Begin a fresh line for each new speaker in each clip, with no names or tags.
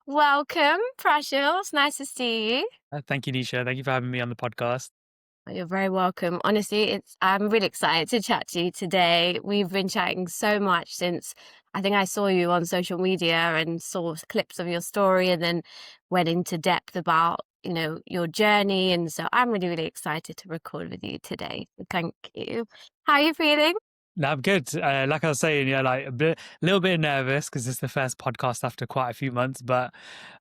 Welcome, Prash. It's nice to see you.
Thank you, Nisha. Thank you for having me on the podcast.
You're very welcome. Honestly, I'm really excited to chat to you today. We've been chatting so much since I think I saw you on social media and saw clips of your story and then went into depth about, your journey. And so I'm really, really excited to record with you today. So thank you. How are you feeling?
No, I'm good. Like I was saying, yeah, like little bit nervous because it's the first podcast after quite a few months, but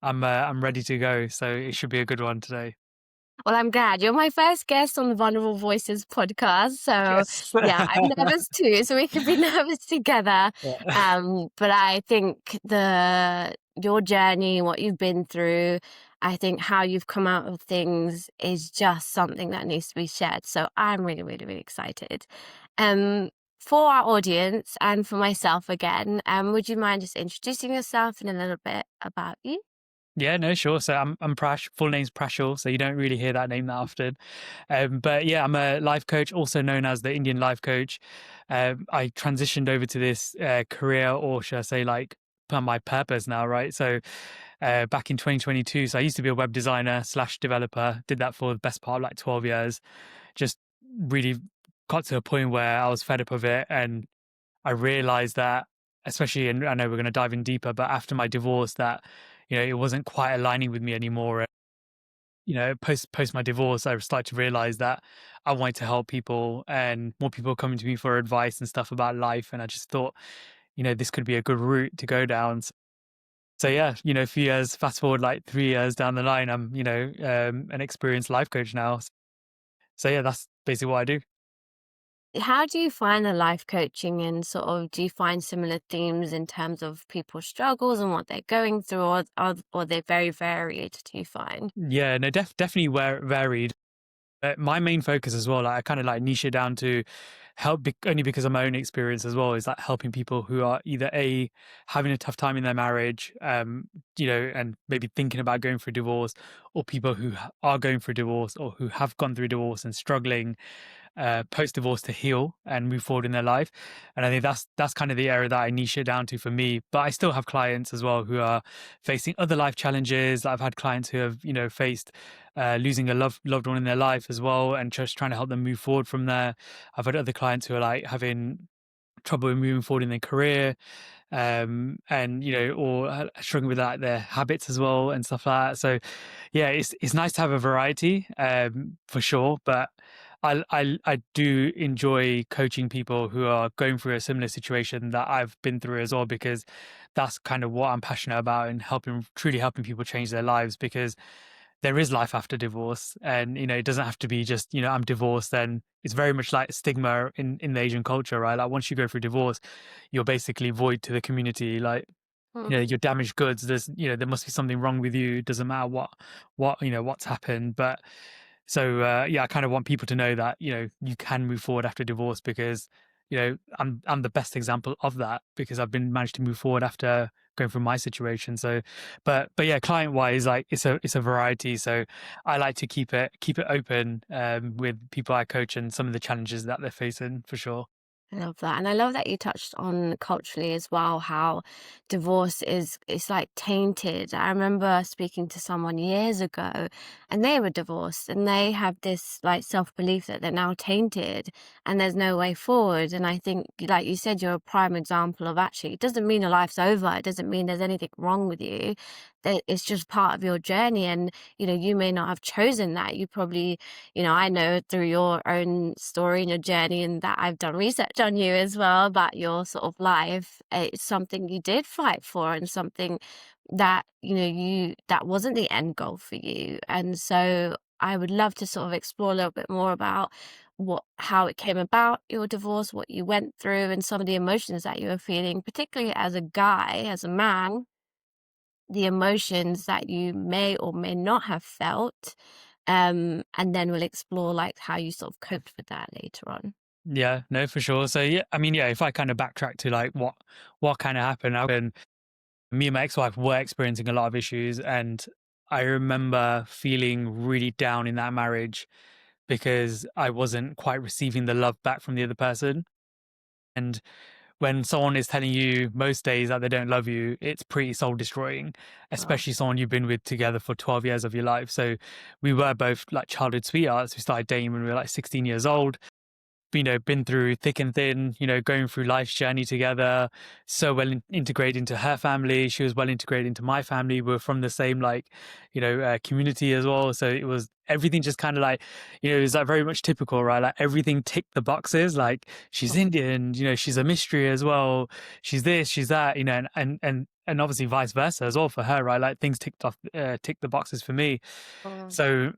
I'm ready to go. So it should be a good one today.
Well, I'm glad. You're my first guest on the Vulnerable Voices podcast. So,
Yes.
yeah, I'm nervous too. So we can be nervous together.
Yeah.
But I think your journey, what you've been through, I think how you've come out of things is just something that needs to be shared. So I'm really, really, really excited. Um, for our audience and for myself again, would you mind just introducing yourself and a little bit about you?
Yeah, no, sure. So I'm Prash. Full name's Prashul, so you don't really hear that name that often. But yeah, I'm a life coach, also known as the Indian life coach. I transitioned over to this career, or should I say, like my purpose now, right? So back in 2022, so I used to be a web designer slash developer. Did that for the best part of like 12 years. Just really got to a point where I was fed up of it, and I realized that, especially, and I know we're going to dive in deeper, but after my divorce, that it wasn't quite aligning with me anymore. Post my divorce, I started to realize that I wanted to help people, and more people coming to me for advice and stuff about life. And I just thought, this could be a good route to go down. So yeah, a few years, fast forward like 3 years down the line, I'm an experienced life coach now. So yeah, that's basically what I do.
How do you find the life coaching and sort of do you find similar themes in terms of people's struggles and what they're going through, or they're very varied, do you find?
Yeah, no, definitely varied. My main focus as well, like I kind of like niche it down to only because of my own experience as well, is like helping people who are either having a tough time in their marriage, and maybe thinking about going through divorce, or people who are going through divorce or who have gone through divorce and struggling post divorce to heal and move forward in their life. And I think that's kind of the area that I niche it down to for me. But I still have clients as well who are facing other life challenges. I've had clients who have faced losing a loved one in their life as well, and just trying to help them move forward from there. I've had other clients who are like having trouble moving forward in their career, and or struggling with like their habits as well and stuff like that. So yeah, it's nice to have a variety, for sure. But I do enjoy coaching people who are going through a similar situation that I've been through as well, because that's kind of what I'm passionate about, and truly helping people change their lives. Because there is life after divorce, and it doesn't have to be just I'm divorced. Then it's very much like stigma in the Asian culture, right? Like once you go through divorce, you're basically void to the community. Like
Mm.
you're damaged goods. There must be something wrong with you. It doesn't matter what's happened. But so yeah, I kind of want people to know that you can move forward after divorce, because I'm the best example of that, because I've been managed to move forward after going through my situation. So but yeah, client wise, like it's a variety. So I like to keep it open, with people I coach and some of the challenges that they're facing, for sure.
I love that. And I love that you touched on culturally as well, how divorce is it's like tainted. I remember speaking to someone years ago and they were divorced and they have this like self-belief that they're now tainted and there's no way forward. And I think like you said, you're a prime example of actually it doesn't mean your life's over. It doesn't mean there's anything wrong with you. That it's just part of your journey. And you may not have chosen that. You probably I know through your own story and your journey, and that I've done research on you as well about your sort of life. It's something you did fight for, and something that that wasn't the end goal for you. And so I would love to sort of explore a little bit more about how it came about, your divorce, what you went through, and some of the emotions that you were feeling, particularly as a guy, as a man, the emotions that you may or may not have felt. And then we'll explore like how you sort of coped with that later on.
Yeah, no, for sure. So yeah, I mean, yeah, if I kind of backtrack to like what kind of happened, me and my ex-wife were experiencing a lot of issues, and I remember feeling really down in that marriage because I wasn't quite receiving the love back from the other person. And when someone is telling you most days that they don't love you, it's pretty soul destroying,
Wow.
especially someone you've been with together for 12 years of your life. So we were both like childhood sweethearts. We started dating when we were like 16 years old, been through thick and thin, going through life's journey together, so well integrated into her family. She was well integrated into my family. We're from the same, like, community as well. So it was everything just kind of like, it was like very much typical, right? Like everything ticked the boxes. Like she's
Mm,
Indian, she's a mystery as well. She's this, she's that, and obviously vice versa as well for her, right? Like things ticked the boxes for me.
mm,
So,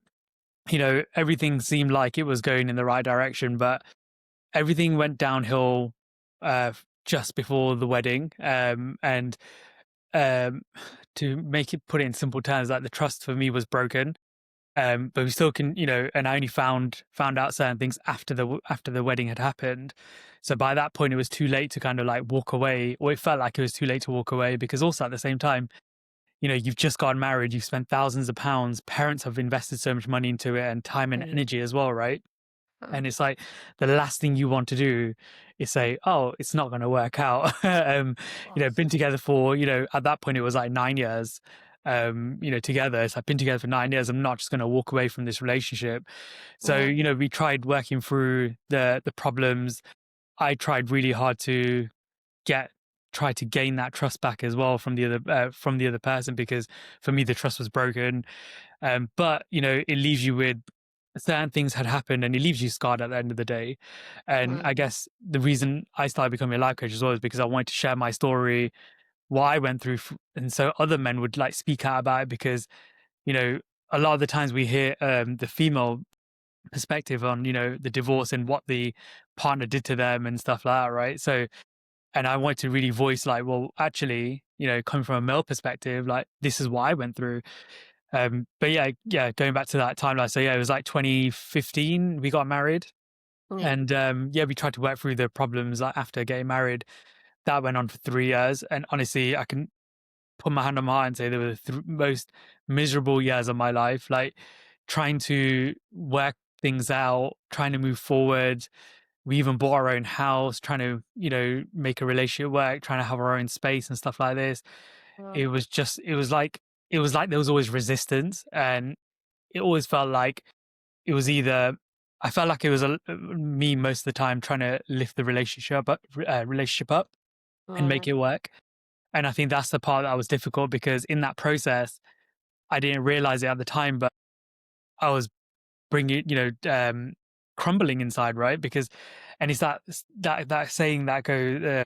everything seemed like it was going in the right direction, but everything went downhill just before the wedding. And um, to put it in simple terms, like the trust for me was broken. But we still can, and I only found out certain things after the wedding had happened. So by that point, it was too late to kind of like walk away, or it felt like it was too late to walk away because also at the same time, you've just gotten married, you've spent thousands of pounds, parents have invested so much money into it and time and
mm,
energy as well, right?
mm.
And it's like the last thing you want to do is say, "Oh, it's not going to work out." Been
Course.
together for, at that point it was like 9 years, together. So I've been together for 9 years. I'm not just going to walk away from this relationship. So,
Mm,
we tried working through the problems. I tried really hard to get try to gain that trust back as well from the other person, because for me the trust was broken. But it leaves you with certain things had happened, and it leaves you scarred at the end of the day. And
mm,
I guess the reason I started becoming a life coach as well is because I wanted to share my story, what I went through, and so other men would like speak out about it. Because you know a lot of the times we hear the female perspective on the divorce and what the partner did to them and stuff like that, right? So, and I wanted to really voice like, well, actually, coming from a male perspective, like this is what I went through. But yeah, going back to that timeline. So yeah, it was like 2015 we got married,
yeah.
and yeah, we tried to work through the problems like after getting married. That went on for 3 years, and honestly, I can put my hand on my heart and say they were the most miserable years of my life. Like trying to work things out, trying to move forward. We even bought our own house, trying to make a relationship work, trying to have our own space and stuff like this.
Mm,
It was like there was always resistance, and it always felt like it was either I felt like it was me most of the time trying to lift the relationship up and make
mm,
it work. And I think that's the part that was difficult, because in that process, I didn't realize it at the time, but I was bringing, crumbling inside, right? Because, and it's that saying that goes,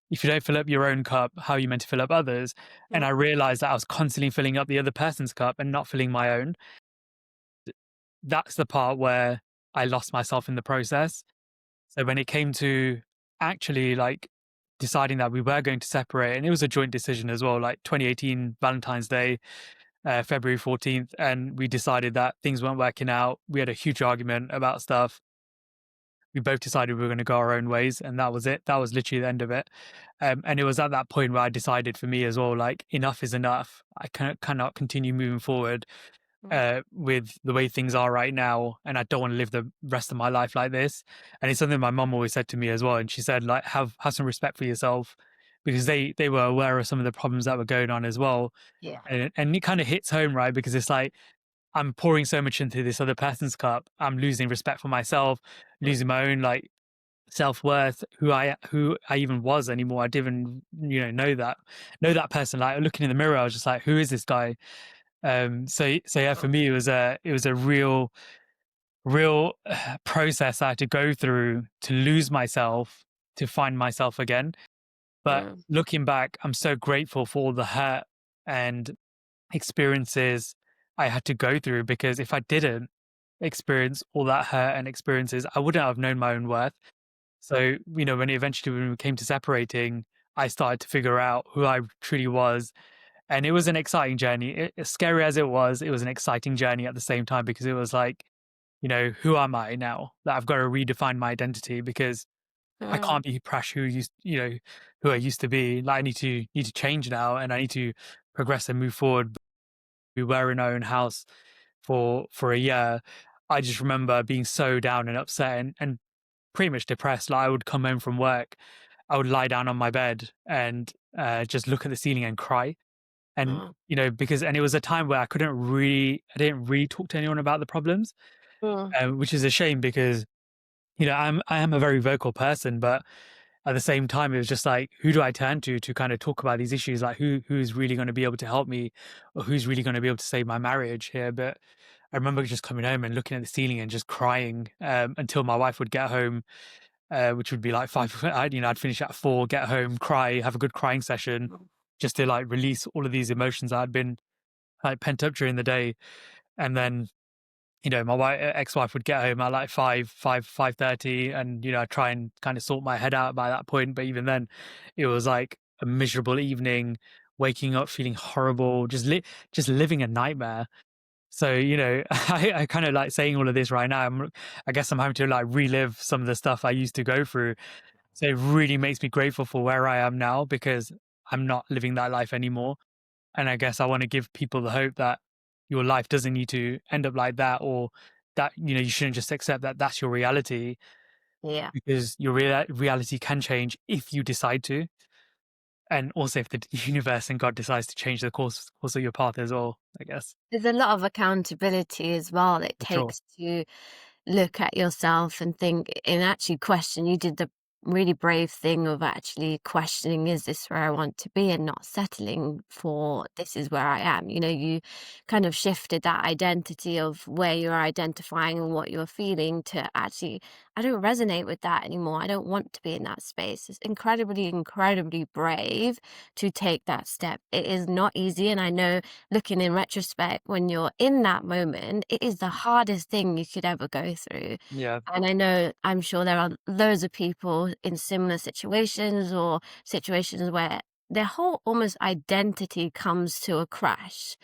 if you don't fill up your own cup, how are you meant to fill up others? And I
mm,
realized that I was constantly filling up the other person's cup and not filling my own. That's the part where I lost myself in the process. So when it came to actually like deciding that we were going to separate, and it was a joint decision as well, like 2018 Valentine's Day, February 14th, and we decided that things weren't working out. We had a huge argument about stuff. We both decided we were going to go our own ways, and that was it. That was literally the end of it. And it was at that point where I decided for me as well, like enough is enough. I cannot continue moving forward
mm,
with the way things are right now, and I don't want to live the rest of my life like this. And it's something my mum always said to me as well, and she said like have some respect for yourself, because they were aware of some of the problems that were going on as well.
yeah.
And it kind of hits home, right? Because it's like I'm pouring so much into this other person's cup, I'm losing respect for myself,
Mm,
losing my own like self-worth, who I even was anymore. I didn't know that person. Like looking in the mirror, I was just like, who is this guy? So yeah, for
mm,
me, it was a real process I had to go through to lose myself, to find myself again. But
mm,
looking back, I'm so grateful for all the hurt and experiences I had to go through, because if I didn't experience all that hurt and experiences, I wouldn't have known my own worth. So, when we came to separating, I started to figure out who I truly was. And it was an exciting journey. As scary as it was an exciting journey at the same time, because it was like, who am I now? That I've got to redefine my identity, because I
mm,
can't be Prash who I used to be. Like I need to change now, and I need to progress and move forward. We were in our own house for a year. I just remember being so down and upset, and pretty much depressed. Like I would come home from work I would lie down on my bed and just look at the ceiling and cry. And
Oh.
because it was a time where I didn't really talk to anyone about the problems,
Mm.
which is a shame because I am a very vocal person, but at the same time, it was just like, who do I turn to kind of talk about these issues? Like, who's really going to be able to help me, or who's really going to be able to save my marriage here? But I remember just coming home and looking at the ceiling and just crying until my wife would get home, which would be like five. I'd finish at 4, get home, cry, have a good crying session, just to like release all of these emotions that had been like pent up during the day, and then my ex-wife would get home at like 5:30, and I'd try and kind of sort my head out by that point. But even then, it was like a miserable evening, waking up feeling horrible, just living a nightmare. So, I kind of like saying all of this right now. I guess I'm having to like relive some of the stuff I used to go through. So it really makes me grateful for where I am now, because I'm not living that life anymore. And I guess I want to give people the hope that your life doesn't need to end up like that, or that, you shouldn't just accept that that's your reality,
Yeah.
because your reality can change if you decide to. And also if the universe and God decides to change the course of your path as well, I guess.
There's a lot of accountability as well it
For sure.
takes to look at yourself and think and actually question. You did the really brave thing of actually questioning, is this where I want to be, and not settling for this is where I am. You kind of shifted that identity of where you're identifying and what you're feeling to actually, I don't resonate with that anymore. I don't want to be in that space. It's incredibly, incredibly brave to take that step. It is not easy. And I know, looking in retrospect, when you're in that moment, it is the hardest thing you could ever go through.
Yeah.
And I know, I'm sure there are loads of people in similar situations, or situations where their whole almost identity comes to a crash.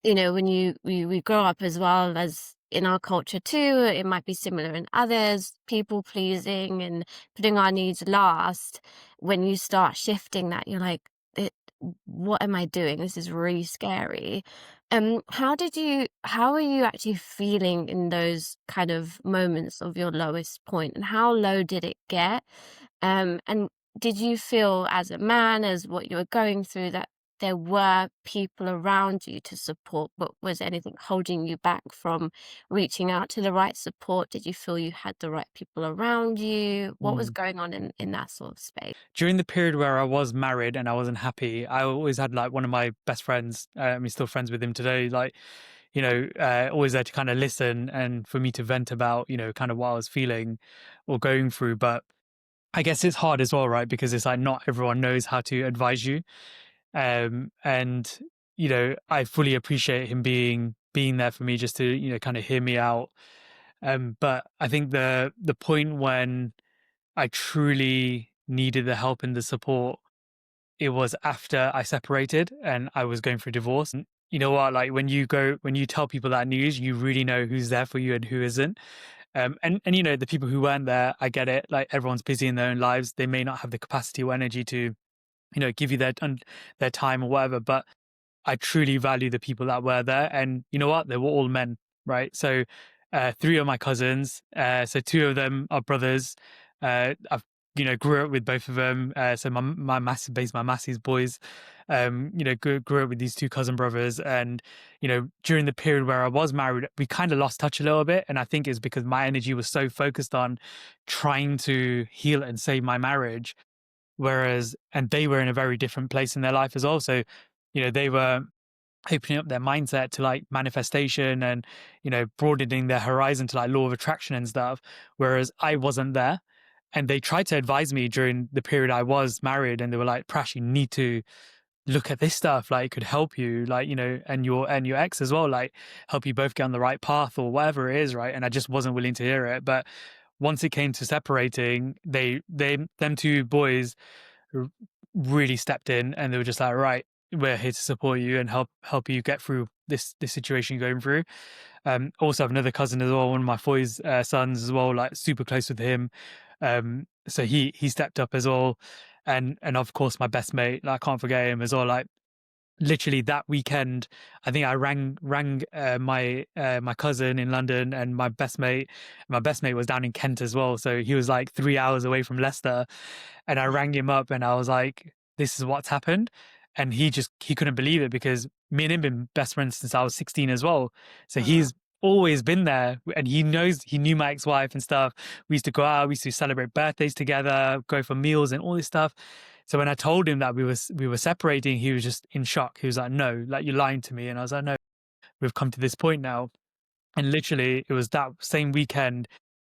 When we grow up, as well as in our culture too, it might be similar in others, people pleasing and putting our needs last. When you start shifting that, you're like, what am I doing? This is really scary. How are you actually feeling in those kind of moments of your lowest point, and how low did it get? And did you feel, as a man, as what you were going through, that there were people around you to support, but was anything holding you back from reaching out to the right support? Did you feel you had the right people around you? What was
Mm.
going on in that sort of space?
During the period where I was married and I wasn't happy, I always had like one of my best friends. I'm still friends with him today. Like, always there to kind of listen and for me to vent about, kind of what I was feeling or going through. But I guess it's hard as well, right? Because it's like not everyone knows how to advise you. And I fully appreciate him being there for me, just to, kind of hear me out. But I think the point when I truly needed the help and the support, it was after I separated and I was going through divorce. And you know what? Like when you tell people that news, you really know who's there for you and who isn't. And the people who weren't there, I get it. Like everyone's busy in their own lives. They may not have the capacity or energy to, give you their time or whatever. But I truly value the people that were there. And you know what? They were all men, right? So, 3 of my cousins, so 2 of them are brothers. I've, grew up with both of them. So my massive base, my massive boys, grew up with these 2 cousin brothers. And, during the period where I was married, we kind of lost touch a little bit. And I think it's because my energy was so focused on trying to heal and save my marriage. And they were in a very different place in their life as well. So, they were opening up their mindset to like manifestation and, broadening their horizon to like law of attraction and stuff. Whereas I wasn't there. And they tried to advise me during the period I was married, and they were like, Prash, you need to look at this stuff. Like, it could help you, like, and your ex as well, like help you both get on the right path or whatever it is, right? And I just wasn't willing to hear it. But once it came to separating, them 2 boys r- really stepped in, and they were just like, right, we're here to support you and help you get through this situation you're going through. Also have another cousin as well, one of my boys' sons as well, like super close with him. So he stepped up as well, and of course my best mate, like I can't forget him as well. Like literally that weekend, I think I rang my cousin in London and my best mate. My best mate was down in Kent as well, so he was like 3 hours away from Leicester. And I rang him up and I was like, "This is what's happened," and he couldn't believe it because me and him been best friends since I was 16 as well. So
Uh,
he's always been there, and he knew my ex-wife and stuff. We used to go out, we used to celebrate birthdays together, go for meals and all this stuff. So when I told him that we were separating, he was just in shock. He was like, "No, like you're lying to me." And I was like, "No, we've come to this point now." And literally, it was that same weekend.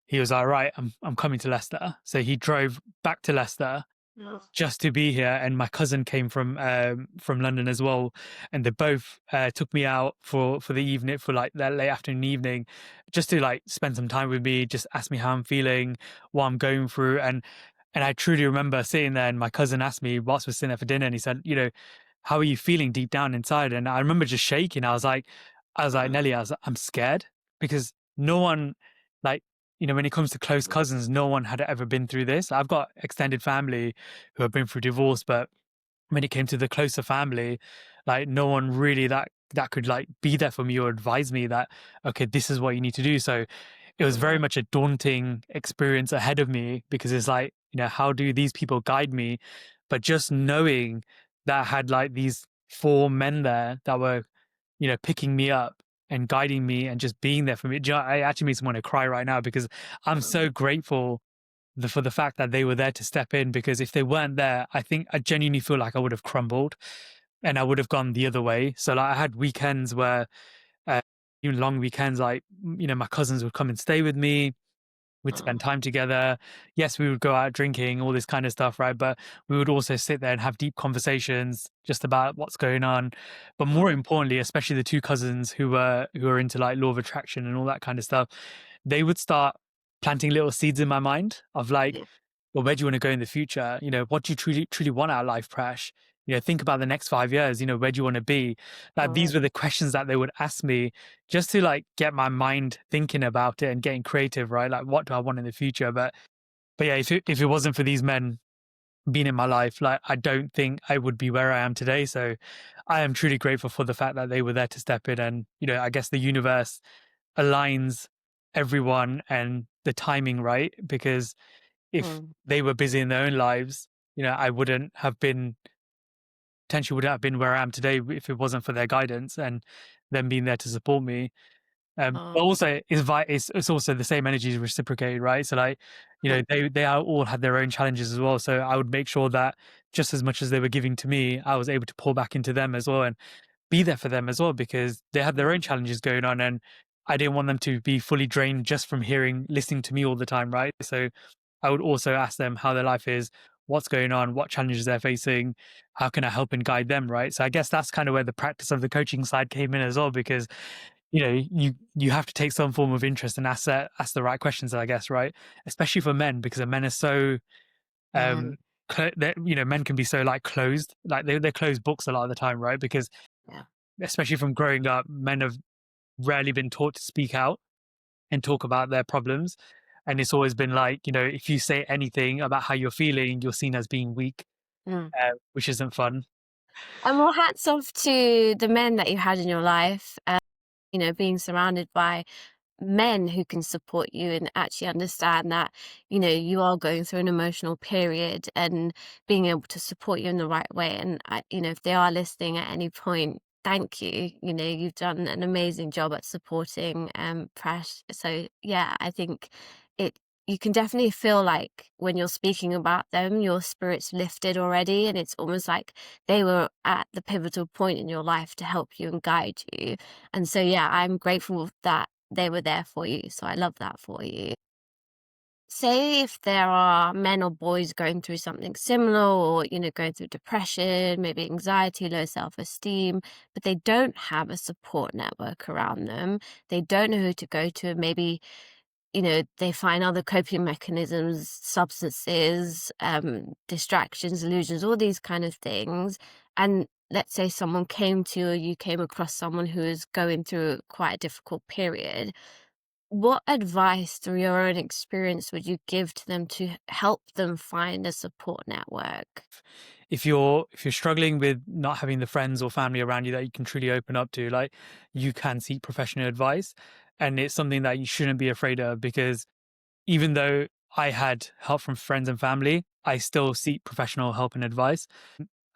He was like, "Right, I'm coming to Leicester." So he drove back to Leicester
no.
just to be here. And my cousin came from London as well, and they both took me out for the evening, for like that late afternoon evening, just to like spend some time with me, just ask me how I'm feeling, what I'm going through. And I truly remember sitting there, and my cousin asked me whilst we're sitting there for dinner, and he said, "How are you feeling deep down inside?" And I remember just shaking. I was like,
Mm,
"Nelly, I'm scared," because no one, like, when it comes to close cousins, no one had ever been through this. I've got extended family who have been through divorce, but when it came to the closer family, like no one really that could like be there for me or advise me that, okay, this is what you need to do. So it was very
mm,
much a daunting experience ahead of me, because it's like, how do these people guide me? But just knowing that I had like these four men there that were, picking me up and guiding me and just being there for me. I actually makes me want to cry right now, because I'm
mm,
so grateful for the fact that they were there to step in, because if they weren't there, I think I genuinely feel like I would have crumbled and I would have gone the other way. So like I had weekends where, uh, even long weekends, like, my cousins would come and stay with me. We'd spend
mm,
time together. Yes, we would go out drinking, all this kind of stuff, right? But we would also sit there and have deep conversations just about what's going on. But more
mm,
importantly, especially the two cousins who were into like law of attraction and all that kind of stuff, they would start planting little seeds in my mind of like,
yeah,
well, where do you want to go in the future? What do you truly want out of life, Prash? Think about the next 5 years. Where do you want to be? Like these
mm,
were the questions that they would ask me, just to like get my mind thinking about it and getting creative, right? Like, what do I want in the future? But yeah, if it wasn't for these men being in my life, like I don't think I would be where I am today. So I am truly grateful for the fact that they were there to step in, and I guess the universe aligns everyone and the timing right, because if
mm,
they were busy in their own lives, I wouldn't have been where I am today if it wasn't for their guidance and them being there to support me. But
oh,
also it's also the same energy is reciprocated, right? So like,
mm,
they are all had their own challenges as well. So I would make sure that just as much as they were giving to me, I was able to pour back into them as well and be there for them as well, because they had their
mm,
own challenges going on, and I didn't want them to be fully drained just from listening to me all the time, right? So I would also ask them how their life is, what's going on, what challenges they're facing, how can I help and guide them, right? So I guess that's kind of where the practice of the coaching side came in as well, because you have to take some form of interest and ask the right questions, I guess, right? Especially for men, because the men are so
mm,
men can be so like closed, like they're closed books a lot of the time, right? Because
yeah,
especially from growing up, men have rarely been taught to speak out and talk about their problems. And it's always been like, if you say anything about how you're feeling, you're seen as being weak,
mm.
which isn't fun.
And well, hats off to the men that you had in your life, being surrounded by men who can support you and actually understand that, you are going through an emotional period and being able to support you in the right way. And, if they are listening at any point, thank you. You've done an amazing job at supporting Prash. So, yeah, I think it. You can definitely feel like when you're speaking about them, your spirit's lifted already. And it's almost like they were at the pivotal point in your life to help you and guide you. And so, yeah, I'm grateful that they were there for you, so I love that for you. Say if there are men or boys going through something similar or, going through depression, maybe anxiety, low self-esteem, but they don't have a support network around them. They don't know who to go to. Maybe, they find other coping mechanisms, substances, distractions, illusions, all these kind of things. And let's say someone came to you or you came across someone who is going through quite a difficult period. What advice through your own experience would you give to them to help them find a support network?
If you're struggling with not having the friends or family around you that you can truly open up to, like, you can seek professional advice, and it's something that you shouldn't be afraid of, because even though I had help from friends and family, I still seek professional help and advice.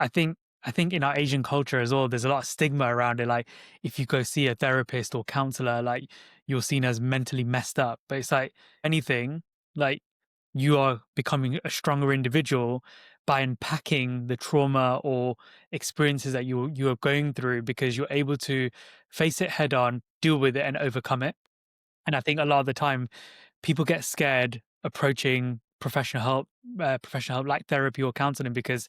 I think I think in our Asian culture as well, there's a lot of stigma around it. Like, if you go see a therapist or counselor, like, you're seen as mentally messed up. But it's like anything, like, you are becoming a stronger individual by unpacking the trauma or experiences that you are going through, because you're able to face it head on, deal with it, and overcome it. And I think a lot of the time people get scared approaching professional help like therapy or counseling, because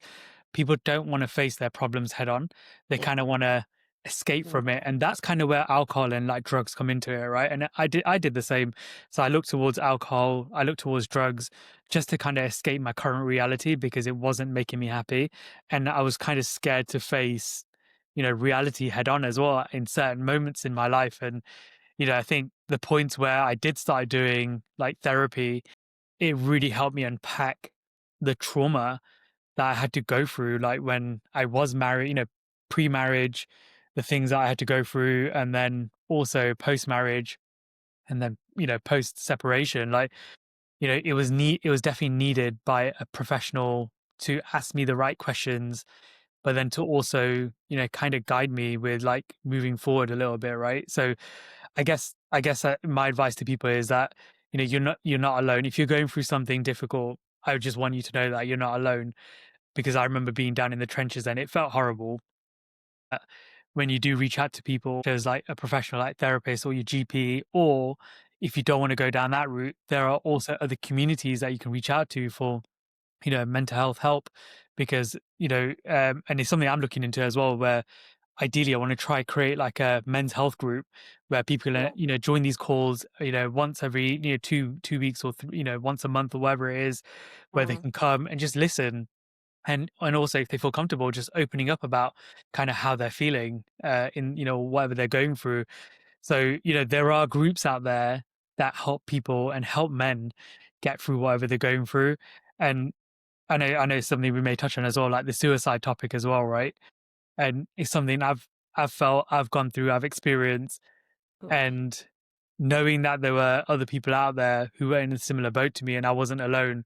people don't want to face their problems head on. They
Yeah.
kind of want to escape from it. And that's kind of where alcohol and like drugs come into it, right? And I did the same. So I looked towards alcohol, I looked towards drugs, just to kind of escape my current reality, because it wasn't making me happy. And I was kind of scared to face, reality head on as well in certain moments in my life. And I think the points where I did start doing like therapy, it really helped me unpack the trauma that I had to go through, like when I was married, pre-marriage, the things that I had to go through, and then also post-marriage, and then, post-separation. Like, it was definitely needed by a professional to ask me the right questions, but then to also, kind of guide me with like moving forward a little bit, right? So I guess my advice to people is that, you're not alone. If you're going through something difficult, I just want you to know that you're not alone, because I remember being down in the trenches and it felt horrible. Uh, when you do reach out to people, there's like a professional like therapist or your GP, or if you don't want to go down that route, there are also other communities that you can reach out to for, mental health help, because, and it's something I'm looking into as well, where ideally I want to try create like a men's health group where people,
Yeah.
join these calls, once every, 2 weeks, or once a month or whatever it is, where they
Mm.
can come and just listen. And also, if they feel comfortable, just opening up about kind of how they're feeling, in, whatever they're going through. So, there are groups out there that help people and help men get through whatever they're going through. And I know something we may touch on as well, like the suicide topic as well, right? And it's something I've felt, I've gone through, I've experienced,
Mm.
and knowing that there were other people out there who were in a similar boat to me and I wasn't alone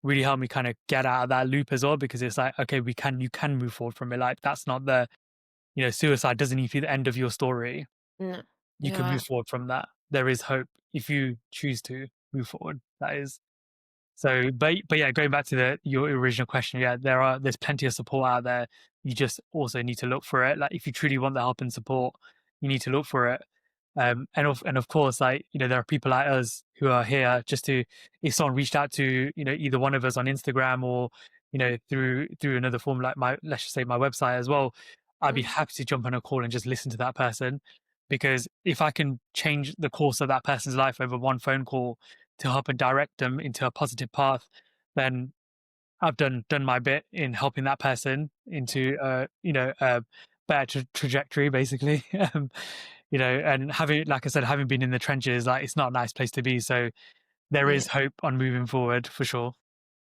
really helped me kind of get out of that loop as well, because it's like, okay, you can move forward from it. Like, that's not suicide doesn't need to be the end of your story.
No.
You can
Yeah.
move forward from that. There is hope if you choose to move forward. That is. So, but yeah, going back to your original question, yeah, there's plenty of support out there. You just also need to look for it. Like, if you truly want the help and support, you need to look for it. And of course, like, there are people like us who are here just to, if someone reached out to, either one of us on Instagram, or, through another form, like let's just say my website as well, I'd be
Mm.
happy to jump on a call and just listen to that person, because if I can change the course of that person's life over one phone call to help and direct them into a positive path, then I've done my bit in helping that person into a better trajectory, basically. And having, like I said, having been in the trenches, like, it's not a nice place to be. So there
Yeah.
is hope on moving forward for sure.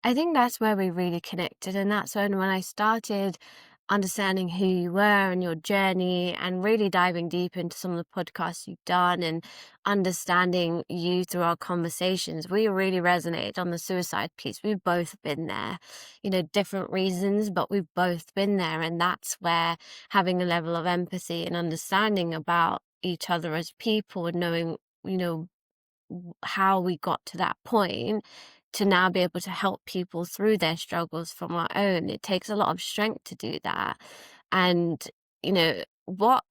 I think that's where we really connected, and that's when I started understanding who you were and your journey, and really diving deep into some of the podcasts you've done, and understanding you through our conversations. We really resonated on the suicide piece. We've both been there, different reasons, but we've both been there. And that's where having a level of empathy and understanding about each other as people, and knowing, how we got to that point to now be able to help people through their struggles from our own. It takes a lot of strength to do that. And, what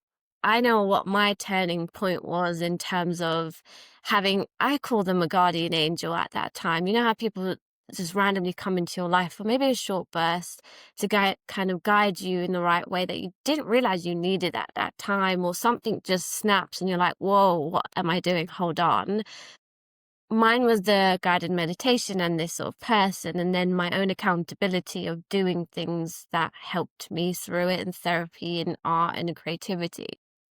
I know what my turning point was in terms of having, I call them a guardian angel at that time. You know how people just randomly come into your life for maybe a short burst to kind of guide you in the right way that you didn't realize you needed at that time, or something just snaps and you're like, whoa, what am I doing? Hold on. Mine was the guided meditation and this sort of person, and then my own accountability of doing things that helped me through it, and therapy and art and creativity.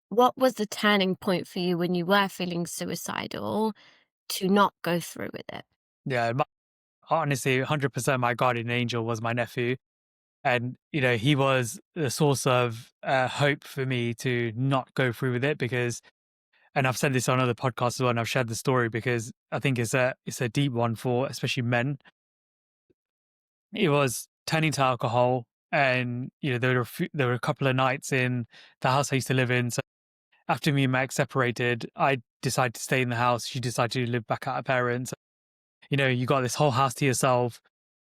What was the turning point for you when you were feeling suicidal to not go through with it?
Yeah, honestly, 100% my guardian angel was my nephew. And, he was the source of hope for me to not go through with it because, and I've said this on other podcasts as well, and I've shared the story because I think it's a deep one for especially men. It was turning to alcohol, and there were a couple of nights in the house I used to live in. So after me and my ex separated, I decided to stay in the house. She decided to live back at her parents. You got this whole house to yourself.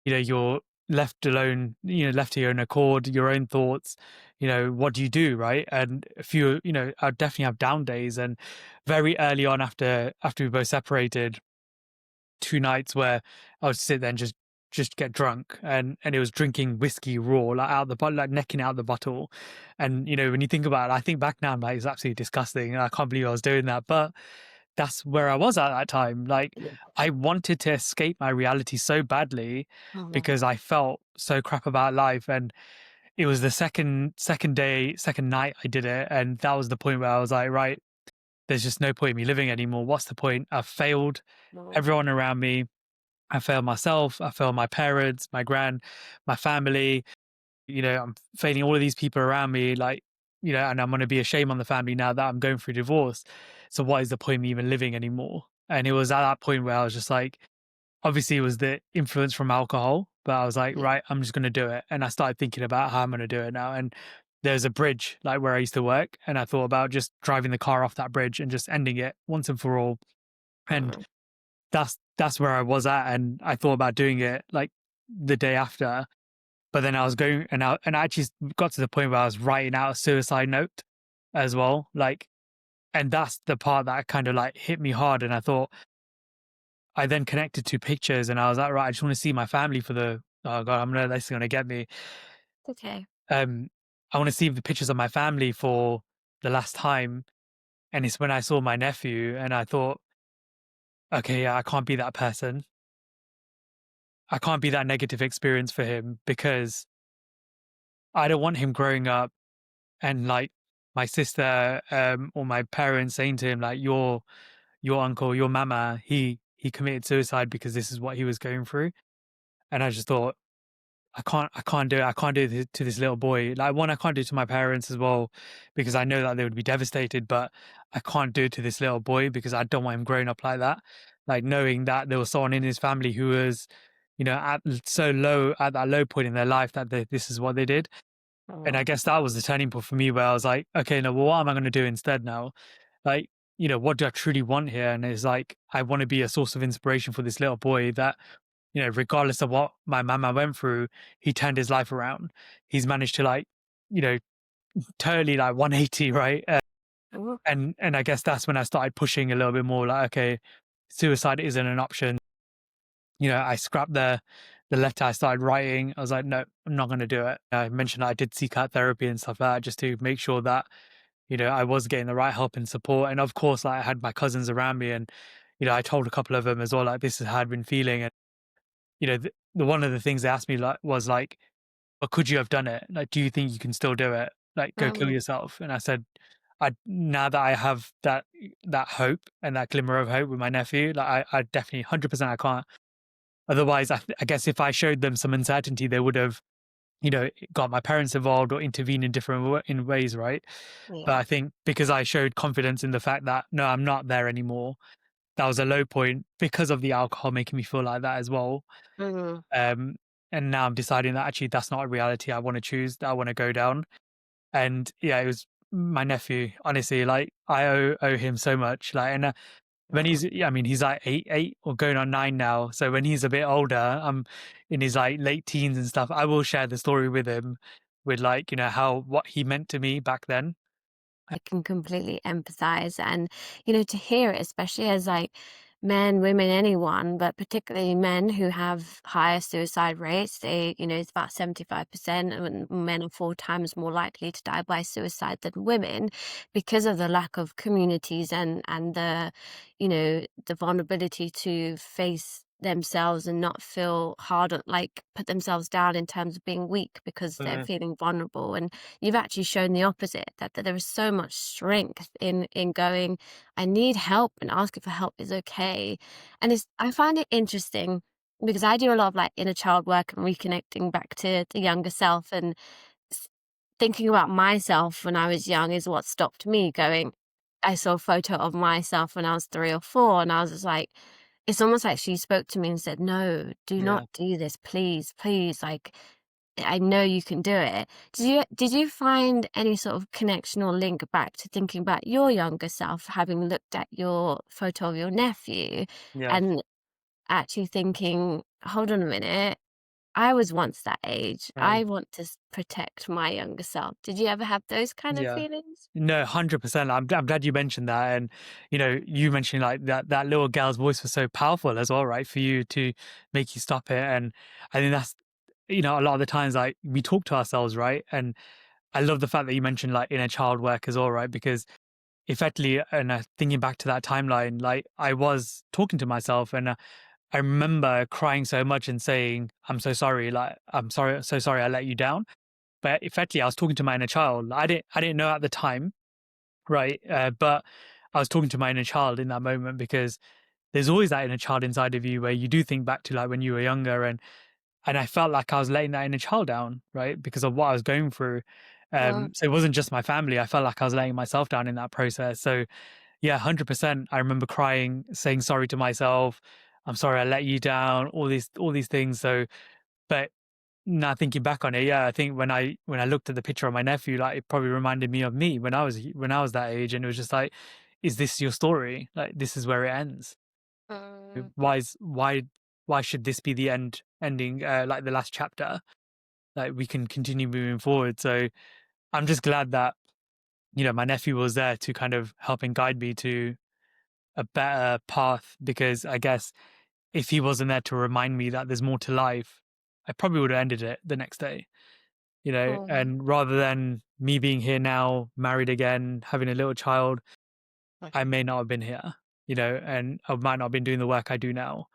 You're left alone, left to your own accord, your own thoughts. What do you do, right? And a few, I definitely have down days. And very early on after we both separated, two nights where I would sit there and just get drunk, and it was drinking whiskey raw, like out the bottle, like necking out the bottle. And when you think about it, I think back now, I'm like, it's absolutely disgusting, and I can't believe I was doing that. But that's where I was at that time. Like,
Yeah.
I wanted to escape my reality so badly
Oh,
because I felt so crap about life. And it was the second night I did it, and that was the point where I was like, right, there's just no point in me living anymore. What's the point? I've failed
no.
everyone around me. I failed myself. I failed my parents, my family. I'm failing all of these people around me. Like, and I'm going to be a shame on the family now that I'm going through divorce. So what is the point of me even living anymore? And it was at that point where I was just like, obviously it was the influence from alcohol, but I was like,
Yeah.
right, I'm just going to do it. And I started thinking about how I'm going to do it now. And there's a bridge like where I used to work. And I thought about just driving the car off that bridge and just ending it once and for all. And
Mm.
that's where I was at, and I thought about doing it like the day after. But then I was going, and I actually got to the point where I was writing out a suicide note as well. Like, and that's the part that kind of like hit me hard. And I thought, I then connected to pictures, and I was like, right, I just want to see my family for the, oh God, this is gonna get me.
Okay.
Um, I want to see the pictures of my family for the last time. And it's when I saw my nephew, and I thought, okay, yeah, I can't be that person. I can't be that negative experience for him because I don't want him growing up and like my sister or my parents saying to him like your uncle, your mama, he committed suicide because this is what he was going through. And I just thought, I can't do it. I can't do it to this little boy. Like, one, I can't do it to my parents as well because I know that they would be devastated, but I can't do it to this little boy because I don't want him growing up like that. Like, knowing that there was someone in his family who was, at so low, at that low point in their life that this is what they did. And I
Oh,
guess that was the turning point for me where I was like, okay, no, well, what am I going to do instead now? Like, what do I truly want here? And it's like, I want to be a source of inspiration for this little boy that, regardless of what my mama went through, he turned his life around. He's managed to like, you know, totally like 180, right?
oh,
And I guess that's when I started pushing a little bit more like, okay, suicide isn't an option. I scrapped the letter I started writing. I was like, no, I'm not going to do it. I mentioned I did seek out therapy and stuff like that just to make sure that, I was getting the right help and support. And of course, like, I had my cousins around me, and, I told a couple of them as well, like, this is how I'd been feeling. And, the one of the things they asked me like was like, but could you have done it? Like, do you think you can still do it? Like, go kill
oh,
yourself. And I said, now that I have that hope and that glimmer of hope with my nephew, like, I definitely 100% I can't. Otherwise, I guess if I showed them some uncertainty, they would have, got my parents involved or intervened in different in ways, right? But
yeah.
I think because I showed confidence in the fact that no, I'm not there anymore. That was a low point because of the alcohol making me feel like that as well.
Mm.
Um, and now I'm deciding that actually that's not a reality I want to choose, that I want to go down. And yeah, it was my nephew. Honestly, like, I owe him so much. Like, and when
Oh.
yeah, I mean, he's like eight or going on 9 now. So when he's a bit older, I'm in his like late teens and stuff, I will share the story with him with like, how what he meant to me back then.
I can completely empathize. And, to hear it, especially as like men, women, anyone, but particularly men who have higher suicide rates, it's about 75%, and men are 4 times more likely to die by suicide than women because of the lack of communities and the vulnerability to face themselves and not feel hard on, like, put themselves down in terms of being weak because they're
Mhm.
feeling vulnerable. And you've actually shown the opposite, that there is so much strength in going, I need help, and asking for help is okay. And I find it interesting because I do a lot of like inner child work and reconnecting back to the younger self, and s- thinking about myself when I was young is what stopped me going. I saw a photo of myself when I was 3 or 4, and I was just like, it's almost like she spoke to me and said, "No, do not
Yeah.
do this, please, please. Like, I know you can do it." Did you find any sort of connection or link back to thinking about your younger self, having looked at your photo of your nephew
Yeah.
and actually thinking, hold on a minute, I was once that age.
Um,
I want to protect my younger self. Did you ever have those kind of
yeah.
feelings?
No, 100%. I'm glad you mentioned that. And, you mentioned like that little girl's voice was so powerful as well, right? For you to make you stop it. And I think that's, a lot of the times like we talk to ourselves, right? And I love the fact that you mentioned like inner child work as well, right? Because effectively, and thinking back to that timeline, like I was talking to myself, and I remember crying so much and saying, I'm so sorry. Like, I'm sorry, so sorry I let you down. But effectively, I was talking to my inner child. I didn't know at the time, right? But I was talking to my inner child in that moment, because there's always that inner child inside of you where you do think back to like when you were younger, and I felt like I was letting that inner child down, right? Because of what I was going through.
Mm.
So it wasn't just my family. I felt like I was letting myself down in that process. So yeah, 100%. I remember crying, saying sorry to myself. I'm sorry I let you down. All these things. So, but now thinking back on it, yeah, I think when I looked at the picture of my nephew, like it probably reminded me of me when I was that age, and it was just like, is this your story? Like this is where it ends.
Mm.
Why should this be the ending? Like the last chapter. Like we can continue moving forward. So I'm just glad that my nephew was there to kind of help and guide me to a better path, because I guess if he wasn't there to remind me that there's more to life, I probably would have ended it the next day.
Mm.
And rather than me being here now, married again, having a little child, I may not have been here, and I might not have been doing the work I do now,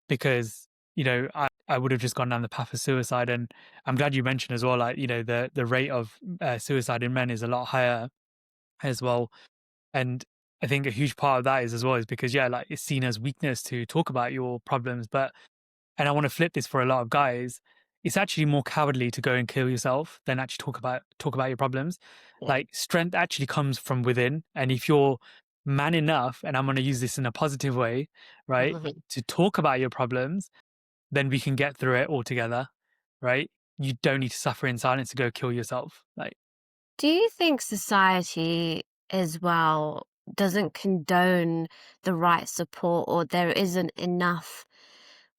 because, I would have just gone down the path of suicide. And I'm glad you mentioned as well, like, the rate of suicide in men is a lot higher as well. And I think a huge part of that is as well is because, yeah, like it's seen as weakness to talk about your problems. But, and I want to flip this for a lot of guys, it's actually more cowardly to go and kill yourself than actually talk about your problems.
Yeah.
Like strength actually comes from within. And if you're man enough, and I'm going to use this in a positive way, right, to talk about your problems, then we can get through it all together, right? You don't need to suffer in silence to go kill yourself. Like,
Do you think society as well doesn't condone the right support, or there isn't enough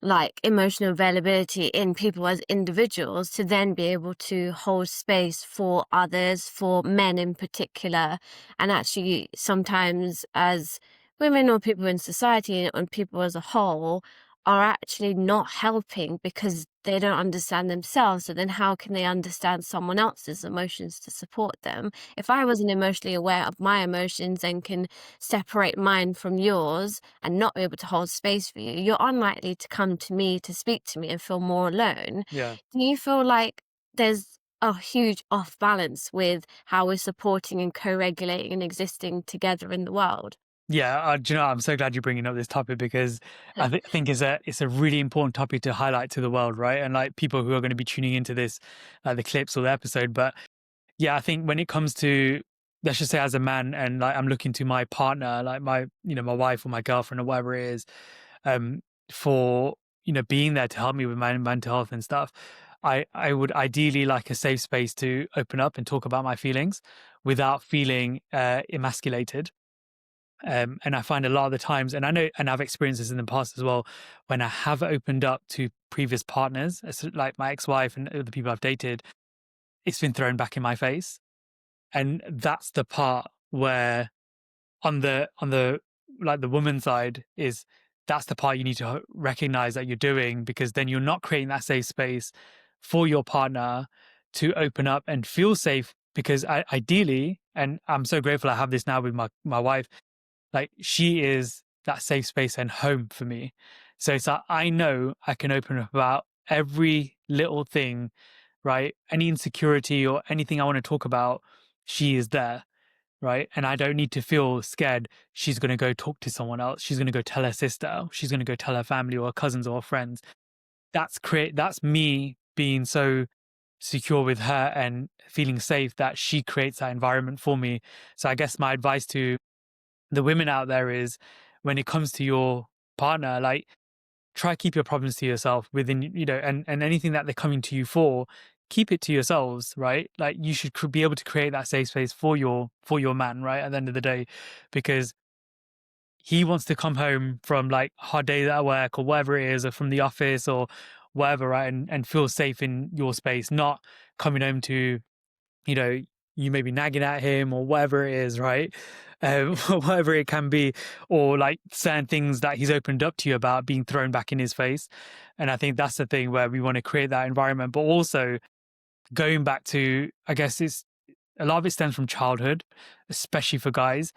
like emotional availability in people as individuals to then be able to hold space for others, for men in particular? And actually, sometimes as women or people in society and people as a whole are actually not helping because they don't understand themselves. So then, how can they understand someone else's emotions to support them? If I wasn't emotionally aware of my emotions and can separate mine from yours, and not be able to hold space for you, you're unlikely to come to me to speak to me and feel more alone.
yeah.
Do you feel like there's a huge off balance with how we're supporting and co-regulating and existing together in the world?
Yeah, do you know, I'm so glad you're bringing up this topic, because I think it's a really important topic to highlight to the world, right? And like people who are going to be tuning into this, like the clips or the episode. But yeah, I think when it comes to, let's just say as a man, and like I'm looking to my partner, like my wife or my girlfriend or whatever it is, um, for being there to help me with my mental health and stuff. I would ideally like a safe space to open up and talk about my feelings without feeling emasculated. And I find a lot of the times, and I know, and I've experienced this in the past as well, when I have opened up to previous partners, like my ex-wife and the people I've dated, it's been thrown back in my face. And that's the part where on the like the woman side is, that's the part you need to recognize that you're doing, because then you're not creating that safe space for your partner to open up and feel safe. Because ideally, and I'm so grateful I have this now with my wife, like she is that safe space and home for me. So it's like I know I can open up about every little thing, right? Any insecurity or anything I want to talk about, she is there, right? And I don't need to feel scared. She's going to go talk to someone else. She's going to go tell her sister. She's going to go tell her family or her cousins or her friends. That's me being so secure with her and feeling safe that she creates that environment for me. So I guess my advice to the women out there is when it comes to your partner, like try keep your problems to yourself within, and anything that they're coming to you for, keep it to yourselves, right? Like you should be able to create that safe space for your man, right? At the end of the day, because he wants to come home from like hard days at work or whatever it is, or from the office or whatever, right? And feel safe in your space, not coming home to, you know, you may be nagging at him or whatever it is, right? Or whatever it can be, or like certain things that he's opened up to you about being thrown back in his face. And I think that's the thing where we want to create that environment, but also going back to, I guess it's a lot of it stems from childhood, especially for guys.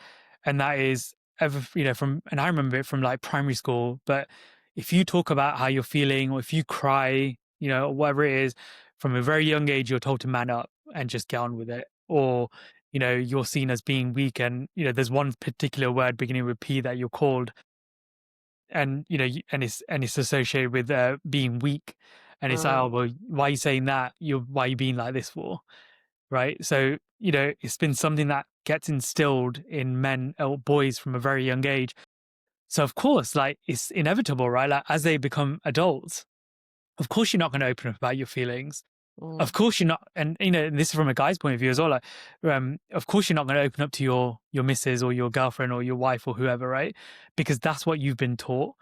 And that is ever, from, and I remember it from like primary school, but if you talk about how you're feeling or if you cry, or whatever it is, from a very young age, you're told to man up and just get on with it. Or, you're seen as being weak. And, there's one particular word beginning with P that you're called. And, and it's associated with being weak. And it's like, oh,
Mm,
well, why are you saying that? Why are you being like this for? Right. So, it's been something that gets instilled in men or boys from a very young age. So, of course, like it's inevitable, right? Like as they become adults, of course, you're not going to open up about your feelings.
mm,
Of course, you're not. And, this is from a guy's point of view as well. Like, of course, you're not going to open up to your missus or your girlfriend or your wife or whoever, right? Because that's what you've been taught,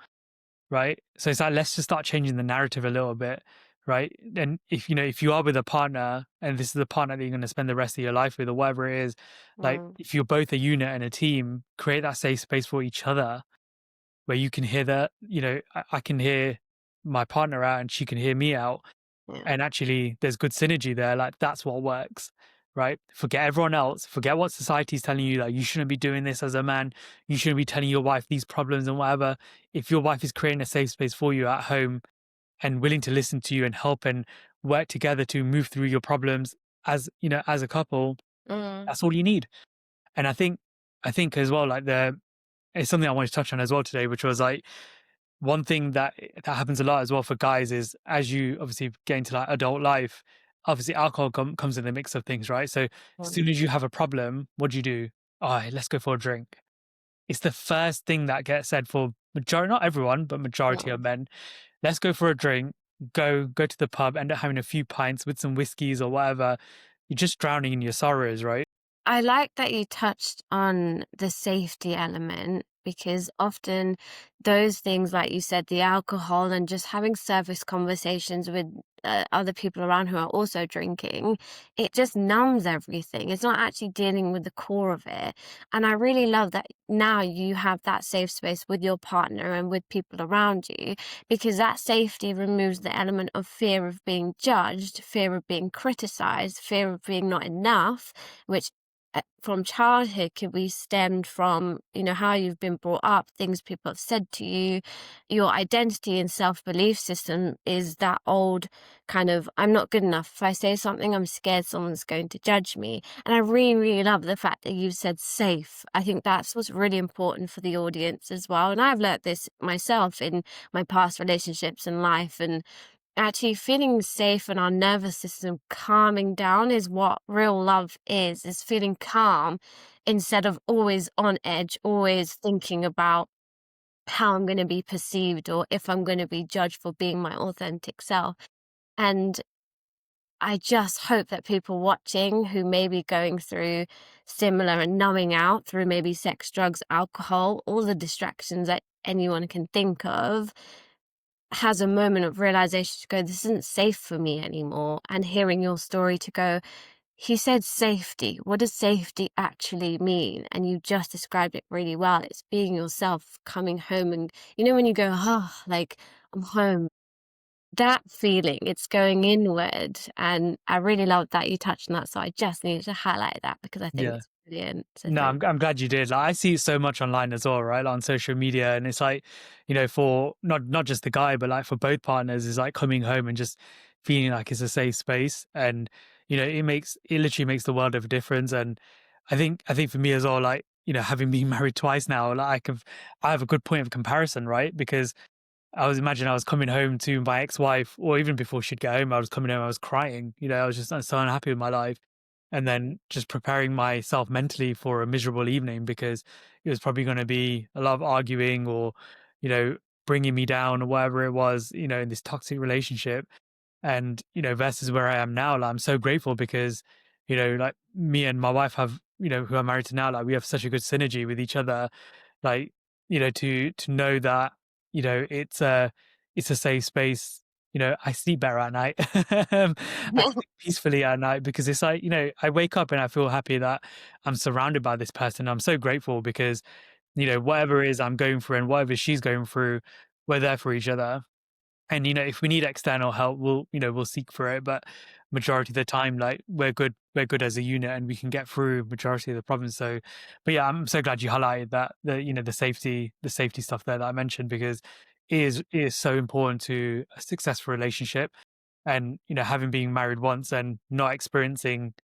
right? So it's like, let's just start changing the narrative a little bit, right? And if you are with a partner and this is the partner that you're going to spend the rest of your life with or whatever it is, like
mm,
if you're both a unit and a team, create that safe space for each other where you can hear that, I can hear my partner out and she can hear me out.
yeah.
And actually there's good synergy there. Like that's what works. Right. Forget everyone else. Forget what society's telling you. Like you shouldn't be doing this as a man. You shouldn't be telling your wife these problems and whatever. If your wife is creating a safe space for you at home and willing to listen to you and help and work together to move through your problems as a couple,
Mm,
that's all you need. And I think as well, like it's something I wanted to touch on as well today, which was like one thing that happens a lot as well for guys is as you obviously get into like adult life, obviously alcohol comes in the mix of things, right? So as
mm,
soon as you have a problem, what do you do? Oh, let's go for a drink. It's the first thing that gets said for majority, not everyone, but majority
mm.
of men. Let's go for a drink. Go to the pub, end up having a few pints with some whiskeys or whatever. You're just drowning in your sorrows, right?
I like that you touched on the safety element because often those things, like you said, the alcohol and just having service conversations with other people around who are also drinking, it just numbs everything. It's not actually dealing with the core of it. And I really love that now you have that safe space with your partner and with people around you because that safety removes the element of fear of being judged, fear of being criticized, fear of being not enough, which from childhood could be stemmed from, how you've been brought up, things people have said to you. Your identity and self-belief system is that old kind of, I'm not good enough. If I say something, I'm scared someone's going to judge me. And I really, really love the fact that you've said safe. I think that's what's really important for the audience as well. And I've learnt this myself in my past relationships and life. And actually feeling safe and our nervous system calming down is what real love is feeling calm instead of always on edge, always thinking about how I'm going to be perceived or if I'm going to be judged for being my authentic self. And I just hope that people watching who may be going through similar and numbing out through maybe sex, drugs, alcohol, all the distractions that anyone can think of, has a moment of realization to go, this isn't safe for me anymore. And hearing your story to go, he said safety. What does safety actually mean? And you just described it really well. It's being yourself, coming home. And when you go, oh, like I'm home, that feeling, it's going inward. And I really love that you touched on that. So I just needed to highlight that because I think
Yeah.
it's brilliant. So
No,
thank
I'm glad you did. Like, I see it so much online as well, right? Like, on social media, and it's like, for not just the guy, but like for both partners, is like coming home and just feeling like it's a safe space, and it literally makes the world of a difference. And I think for me as well, like having been married twice now, like I have a good point of comparison, right? Because I was coming home to my ex-wife, or even before she'd get home, I was coming home, I was crying. I was just so unhappy with my life. And then just preparing myself mentally for a miserable evening because it was probably going to be a lot of arguing or, you know, bringing me down or whatever it was, in this toxic relationship. And, versus where I am now, like, I'm so grateful because, like me and my wife have, who I'm married to now, like we have such a good synergy with each other, like to know that it's a safe space. I sleep better at night. I
you.
sleep peacefully at night because it's like, I wake up and I feel happy that I'm surrounded by this person. I'm so grateful because whatever it is I'm going through and whatever she's going through, we're there for each other. And if we need external help, we'll seek for it. But majority of the time, like we're good as a unit, and we can get through majority of the problems. So, but yeah, I'm so glad you highlighted that, the safety stuff there that I mentioned, because it is so important to a successful relationship. And having been married once and not experiencing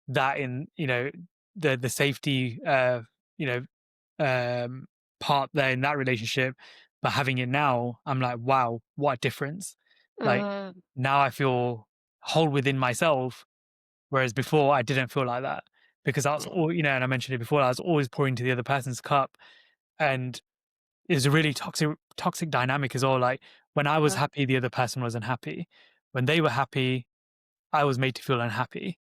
that in the safety you know um, part there in that relationship, but having it now, I'm like, wow, what a difference! Like,
Mm,
now I feel whole within myself, whereas before I didn't feel like that because I was
yeah,
all, and I mentioned it before, I was always pouring to the other person's cup, and it was a really toxic dynamic as well. Like, when I was happy, the other person wasn't happy. When they were happy, I was made to feel unhappy.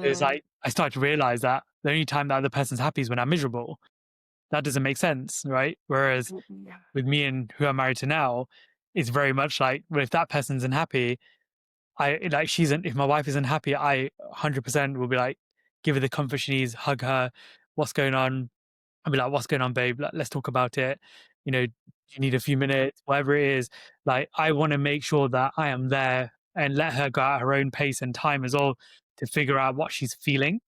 So it's
mm,
like I started to realize that the only time that other person's happy is when I'm miserable. That doesn't make sense, right? Whereas
mm,
with me and who I'm married to now, it's very much like, well, if that person's unhappy, I like if my wife isn't happy, I 100% will be like, give her the comfort she needs, hug her, what's going on? I'll be like, what's going on, babe? Like, let's talk about it. Do you need a few minutes? Whatever it is. Like, I want to make sure that I am there and let her go at her own pace and time as well to figure out what she's feeling.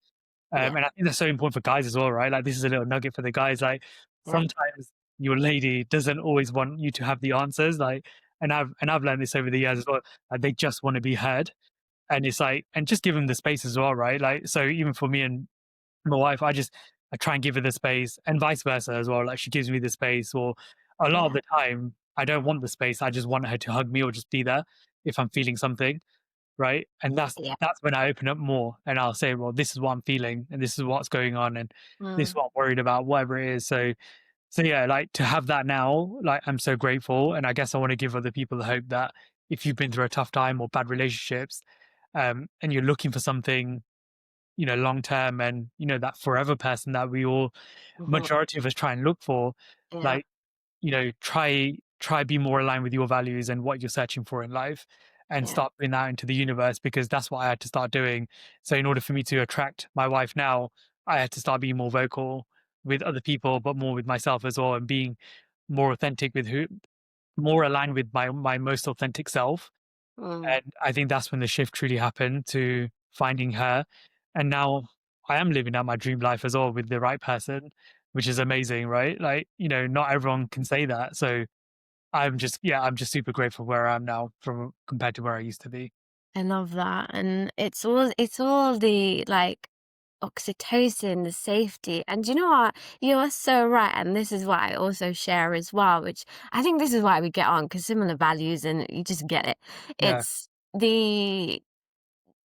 yeah,
And I think that's so important for guys as well, right? Like, this is a little nugget for the guys. Like,
yeah,
sometimes your lady doesn't always want you to have the answers. Like, and I've learned this over the years as well. Like, they just want to be heard, and it's like, and just give them the space as well, right? Like, so even for me and my wife, I try and give her the space, and vice versa as well. Like, she gives me the space, or a lot of
yeah,
the time, I don't want the space. I just want her to hug me or just be there if I'm feeling something, right? And that's
yeah,
that's when I open up more and I'll say, well, this is what I'm feeling and this is what's going on and this is
mm,
what I'm worried about, whatever it is. So yeah, like, to have that now, like, I'm so grateful. And I guess I want to give other people the hope that if you've been through a tough time or bad relationships, and you're looking for something, long term, and that forever person that we all,
mhm,
majority of us, try and look for,
yeah,
like, try be more aligned with your values and what you're searching for in life, and
yeah,
start putting that into the universe, because that's what I had to start doing. So in order for me to attract my wife now, I had to start being more vocal with other people, but more with myself as well, and being more authentic with who more aligned with my most authentic self.
mm,
And I think that's when the shift truly happened to finding her. And now I am living out my dream life as well with the right person, which is amazing, right? Like, not everyone can say that. So I'm just super grateful where I am now from compared to where I used to be.
I love that, and it's all the, like, oxytocin, the safety, and you know what? You are so right, and this is what I also share as well, which I think this is why we get on, because similar values and you just get it.
Yeah.
It's the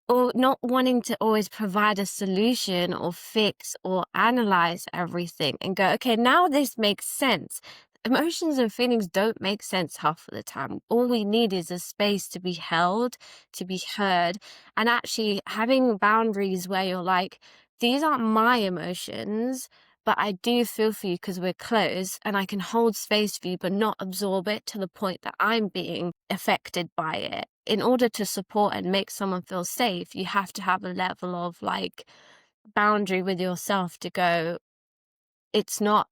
or not wanting to always provide a solution or fix or analyze everything and go, okay, now this makes sense. Emotions and feelings don't make sense half of the time. All we need is a space to be held, to be heard, and actually having boundaries where you're like, these aren't my emotions, but I do feel for you because we're close and I can hold space for you, but not absorb it to the point that I'm being affected by it. In order to support and make someone feel safe, you have to have a level of like boundary with yourself to go, it's not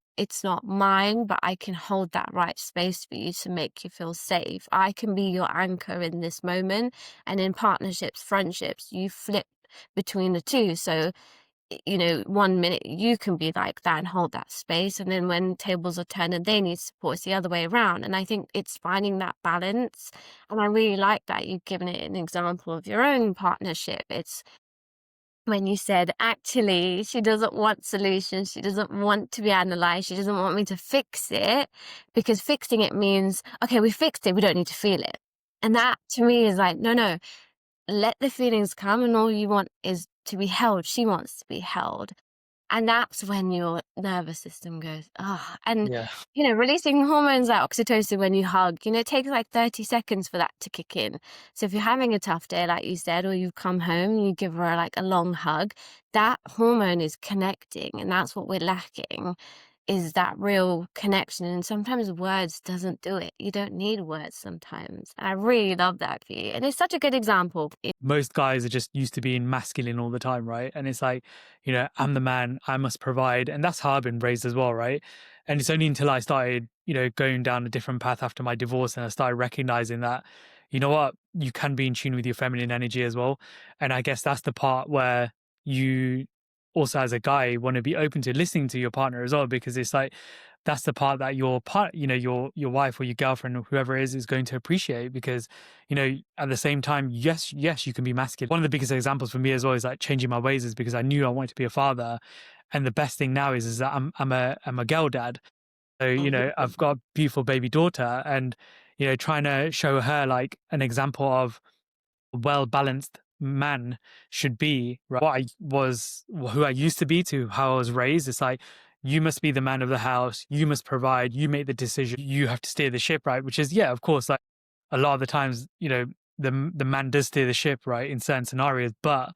mine, but I can hold that right space for you to make you feel safe. I can be your anchor in this moment. And in partnerships, friendships, you flip between the two. So one minute you can be like that and hold that space, and then when tables are turned and they need support, it's the other way around. And I think it's finding that balance. And I really like that you've given it an example of your own partnership. It's when you said, actually, she doesn't want solutions, she doesn't want to be analyzed, she doesn't want me to fix it, because fixing it means, okay, we fixed it, we don't need to feel it. And that to me is like, no, no, let the feelings come, and all you want is to be held. She wants to be held. And that's when your nervous system goes, "Ah," and,
Yeah.
releasing hormones like oxytocin when you hug, it takes like 30 seconds for that to kick in. So if you're having a tough day, like you said, or you come home and you give her like a long hug, that hormone is connecting, and that's what we're lacking, is that real connection. And sometimes words doesn't do it. You don't need words sometimes. And I really love that for you. And it's such a good example.
Most guys are just used to being masculine all the time, right? And it's like, I'm the man, I must provide. And that's how I've been raised as well, right? And it's only until I started, going down a different path after my divorce and I started recognizing that, you know what, you can be in tune with your feminine energy as well. And I guess that's the part where you also as a guy want to be open to listening to your partner as well, because it's like that's the part that your wife or your girlfriend or whoever it is going to appreciate, because at the same time, yes, you can be masculine. One of the biggest examples for me as well is like changing my ways, is because I knew I wanted to be a father, and the best thing now is that I'm a girl dad. So I've got a beautiful baby daughter, and trying to show her like an example of well balanced man should be, right? Who I used to be to how I was raised. It's like, you must be the man of the house, you must provide, you make the decision, you have to steer the ship, right? Which is, yeah, of course, like a lot of the times, the man does steer the ship, right, in certain scenarios. But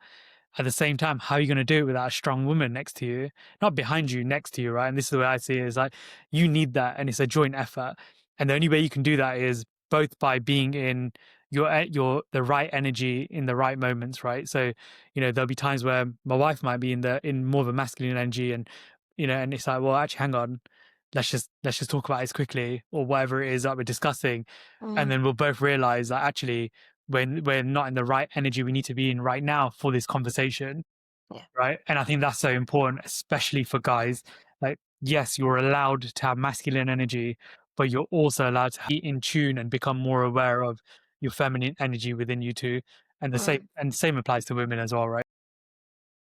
at the same time, how are you going to do it without a strong woman next to you, not behind you, next to you, right? And this is the way I see it, is like, you need that, and it's a joint effort. And the only way you can do that is both by being in your the right energy in the right moments, right? So there'll be times where my wife might be in more of a masculine energy, and and it's like, well, actually, hang on, let's just talk about this quickly, or whatever it is that we're discussing, and
Mm,
then we'll both realize that actually when we're not in the right energy we need to be in right now for this conversation,
yeah.
right? And I think that's so important, especially for guys. Like, yes, you're allowed to have masculine energy, but you're also allowed to be in tune and become more aware of your feminine energy within you too. And the same
Mm.
and the same applies to women as well, right?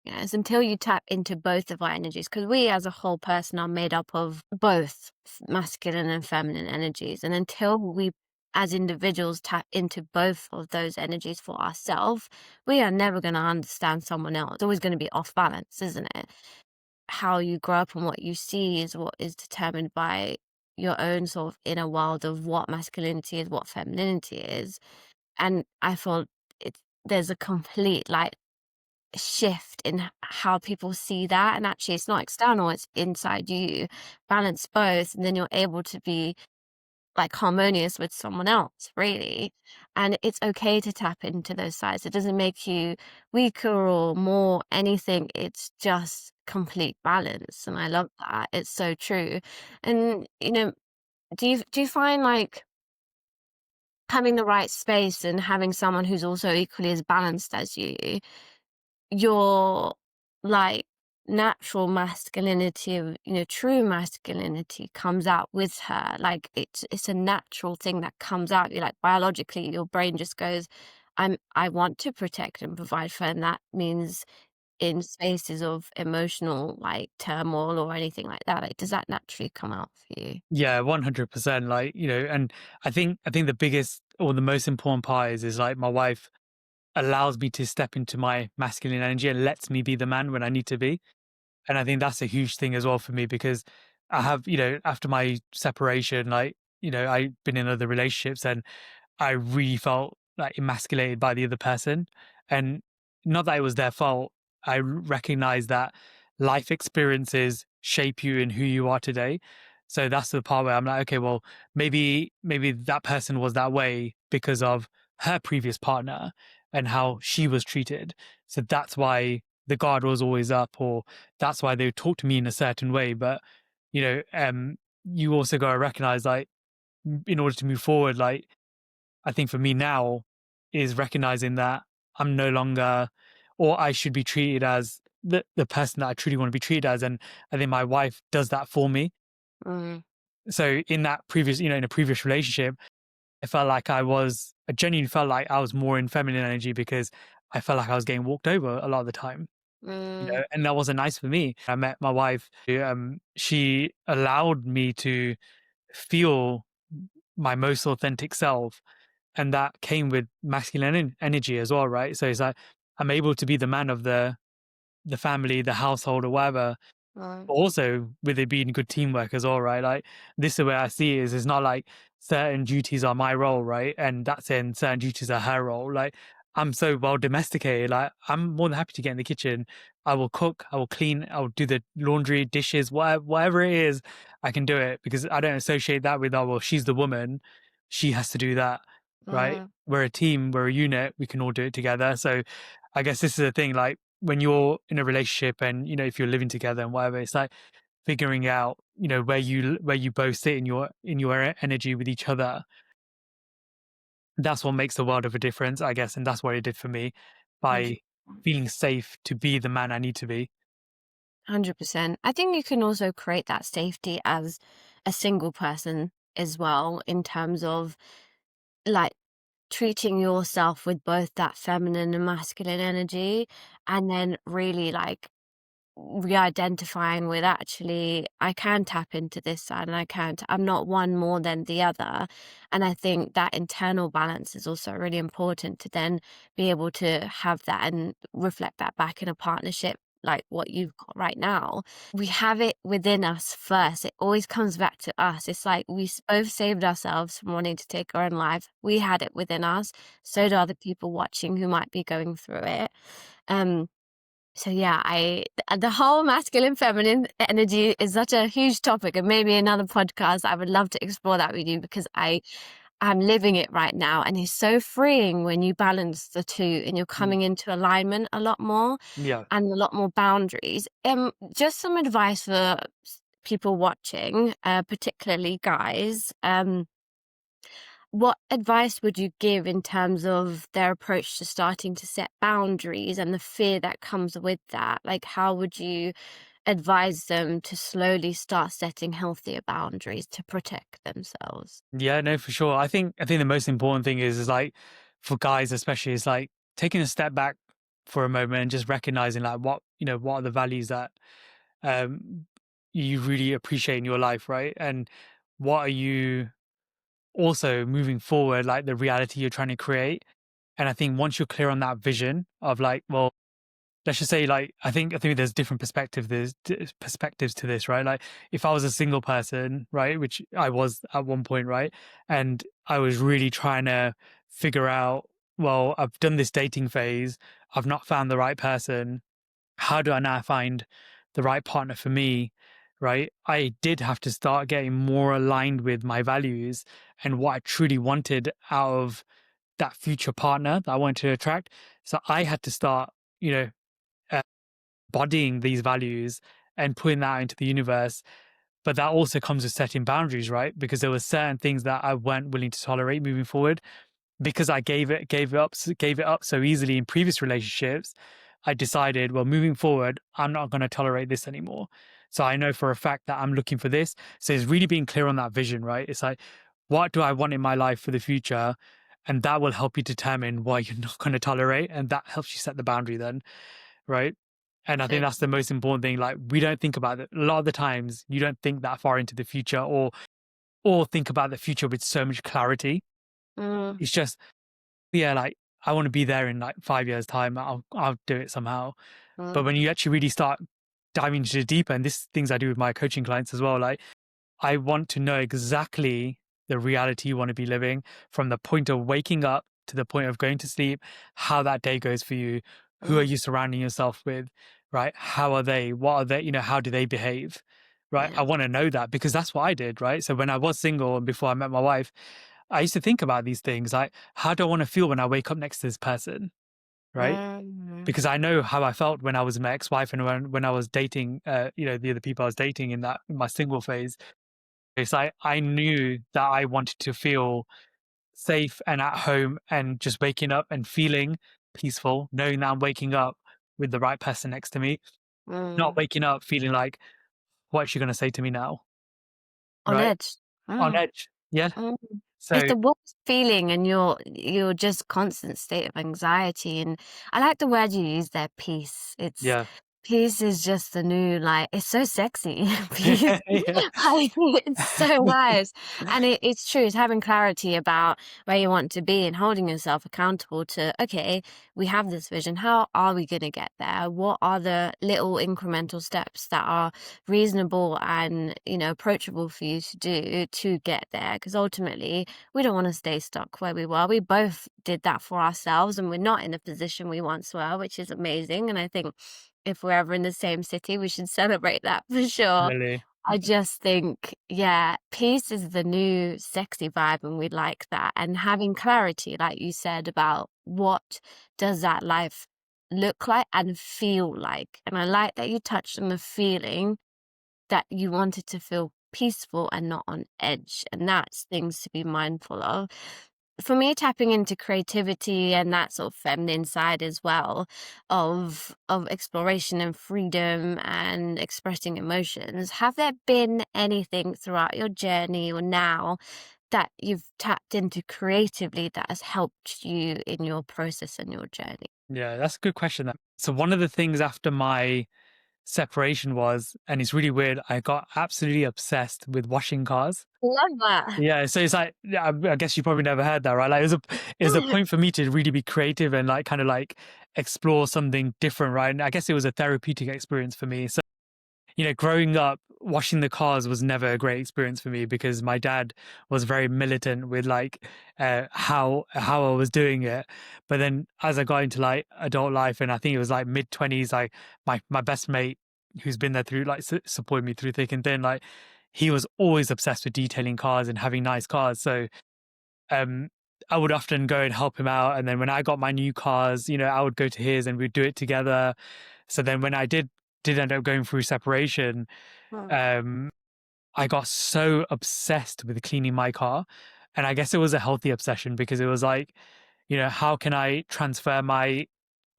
Yeah, it's until you tap into both of our energies, because we as a whole person are made up of both masculine and feminine energies. And until we as individuals tap into both of those energies for ourselves, we are never going to understand someone else. It's always going to be off balance, isn't it? How you grow up and what you see is what is determined by your own sort of inner world of what masculinity is, what femininity is. And I thought there's a complete like shift in how people see that, and actually it's not external, it's inside you. Balance both, and then you're able to be like harmonious with someone else, really. And it's okay to tap into those sides. It doesn't make you weaker or more anything, it's just complete balance. And I love that, it's so true. And do you find like having the right space and having someone who's also equally as balanced as you, your like natural masculinity of true masculinity comes out with her, like it's a natural thing that comes out, you like biologically your brain just goes, I want to protect and provide for her, and that means in spaces of emotional like turmoil or anything like that, like does that naturally come out for you?
Yeah, 100%. Like, and I think the biggest or the most important part is like my wife allows me to step into my masculine energy and lets me be the man when I need to be. And I think that's a huge thing as well for me, because I have, after my separation, like, I've been in other relationships, and I really felt like emasculated by the other person. And not that it was their fault. I recognize that life experiences shape you in who you are today. So that's the part where I'm like, okay, well, maybe that person was that way because of her previous partner and how she was treated. So that's why the guard was always up, or that's why they would talk to me in a certain way. But you know, um, you also got to recognize, like, in order to move forward, like, I think for me now is recognizing that I'm no longer, or I should be treated as the person that I truly want to be treated as. And I think my wife does that for me.
Mm,
So in that previous, in a previous relationship, I genuinely felt like I was more in feminine energy because I felt like I was getting walked over a lot of the time,
mm,
and that wasn't nice for me. I met my wife. She allowed me to feel my most authentic self, and that came with masculine energy as well, right? So it's like I'm able to be the man of the family, the household, or whatever,
mm,
but also with it being good teamwork as well, right? Like this is the way I see it is it's not like certain duties are my role, right? And that's in certain duties are her role. Like I'm so well domesticated. Like I'm more than happy to get in the kitchen. I will cook, I will clean, I will do the laundry, dishes, whatever it is, I can do it because I don't associate that with, oh well, she's the woman. She has to do that. Right.
mm.
We're a team, we're a unit, we can all do it together. So I guess this is the thing, like when you're in a relationship and if you're living together and whatever, it's like figuring out where you both sit in your energy with each other. That's what makes the world of a difference, I guess, and that's what it did for me by
100%.
feeling safe to be the man I need to be.
100%. I think you can also create that safety as a single person as well, in terms of like treating yourself with both that feminine and masculine energy, and then really like re-identifying with, actually I can tap into this side and I can't, I'm not one more than the other. And I think that internal balance is also really important to then be able to have that and reflect that back in a partnership like what you've got right now. We have it within us first. It always comes back to us. It's like both saved ourselves from wanting to take our own life. We had it within us. So do other people watching who might be going through it. um so yeah, the whole masculine feminine energy is such a huge topic, and maybe another podcast I would love to explore that with you, because I'm living it right now, and it's so freeing when you balance the two and you're
Mm.
coming into alignment a lot more
Yeah.
and a lot more boundaries. Just some advice for people watching, particularly guys. What advice would you give in terms of their approach to starting to set boundaries and the fear that comes with that? Like, how would you advise them to slowly start setting healthier boundaries to protect themselves?
Yeah, no, for sure. I think the most important thing is like for guys especially is like taking a step back for a moment and just recognizing like what are the values that um you really appreciate in your life, right? And what are you also moving forward, like the reality you're trying to create. And I think once you're clear on that vision of like, well, let's just say like I think there's different perspectives to this, right? Like if I was a single person, right, which I was at one point, right, and I was really trying to figure out, well, I've done this dating phase, I've not found the right person, how do I now find the right partner for me? Right. I did have to start getting more aligned with my values and what I truly wanted out of that future partner that I wanted to attract. So I had to start, you know, uh, bodying these values and putting that into the universe. But that also comes with setting boundaries, right? Because there were certain things that I weren't willing to tolerate moving forward because I gave it up so easily in previous relationships. I decided, well, moving forward, I'm not going to tolerate this anymore. So I know for a fact that I'm looking for this. So it's really being clear on that vision, right? It's like, what do I want in my life for the future? And that will help you determine what you're not going to tolerate. And that helps you set the boundary then, right? And I think
So,
that's the most important thing. Like we don't think about it. A lot of the times you don't think that far into the future or think about the future with so much clarity.
mm,
It's just, yeah, like I want to be there in like 5 years' time. I'll do it somehow. But
mm,
when you actually really start diving into the deeper, and this things I do with my coaching clients as well, like I want to know exactly the reality you want to be living from the point of waking up to the point of going to sleep, how that day goes for you, who are
mm,
you surrounding yourself with, right? How are they? What are they? How do they behave? Right.
yeah.
I want to know that because that's what I did. Right. So when I was single and before I met my wife, I used to think about these things like, how do I want to feel when I wake up next to this person? Right.
Mm,
Because I know how I felt when I was my ex-wife and when I was dating, the other people I was dating in my single phase. It's like I knew that I wanted to feel safe and at home and just waking up and feeling peaceful, knowing that I'm waking up with the right person next to me, not
Mm.
waking up feeling like, "What is she gonna say to me now?"
On
Right?
edge.
On
Mm.
edge. Yeah.
Mm. It's
So
the worst feeling and your just constant state of anxiety, and I like the word you use there, peace. It's
yeah.
peace is just the new, like, it's so sexy. Peace.
Yeah.
I think it's so nice. And it's true, it's having clarity about where you want to be and holding yourself accountable to, okay, we have this vision. How are we gonna get there? What are the little incremental steps that are reasonable and, approachable for you to do to get there? Because ultimately, we don't want to stay stuck where we were. We both did that for ourselves, and we're not in the position we once were, which is amazing. And I think if we're ever in the same city, we should celebrate that for sure.
Really.
I just think, yeah, peace is the new sexy vibe, and we like that. And having clarity, like you said, about what does that life look like and feel like. And I like that you touched on the feeling that you wanted to feel peaceful and not on edge. And that's things to be mindful of. For me, tapping into creativity and that sort of feminine side as well of exploration and freedom and expressing emotions, have there been anything throughout your journey or now that you've tapped into creatively that has helped you in your process and your journey?
Yeah, that's a good question. So one of the things after my separation was, and it's really weird, I got absolutely obsessed with washing cars.
Love that.
Yeah, so it's like, yeah, I guess you probably never heard that, right? Like it was a point for me to really be creative and like kind of like explore something different, right? And I guess it was a therapeutic experience for me. So growing up, washing the cars was never a great experience for me because my dad was very militant with like how I was doing it. But then as I got into like adult life, and I think it was like mid 20s, like my best mate who's been there through like supported me through thick and thin, like he was always obsessed with detailing cars and having nice cars. So um I would often go and help him out. And then when I got my new cars, I would go to his and we'd do it together. So then when I did end up going through separation,
Mm,
um, I got so obsessed with cleaning my car. And I guess it was a healthy obsession because it was like, how can I transfer my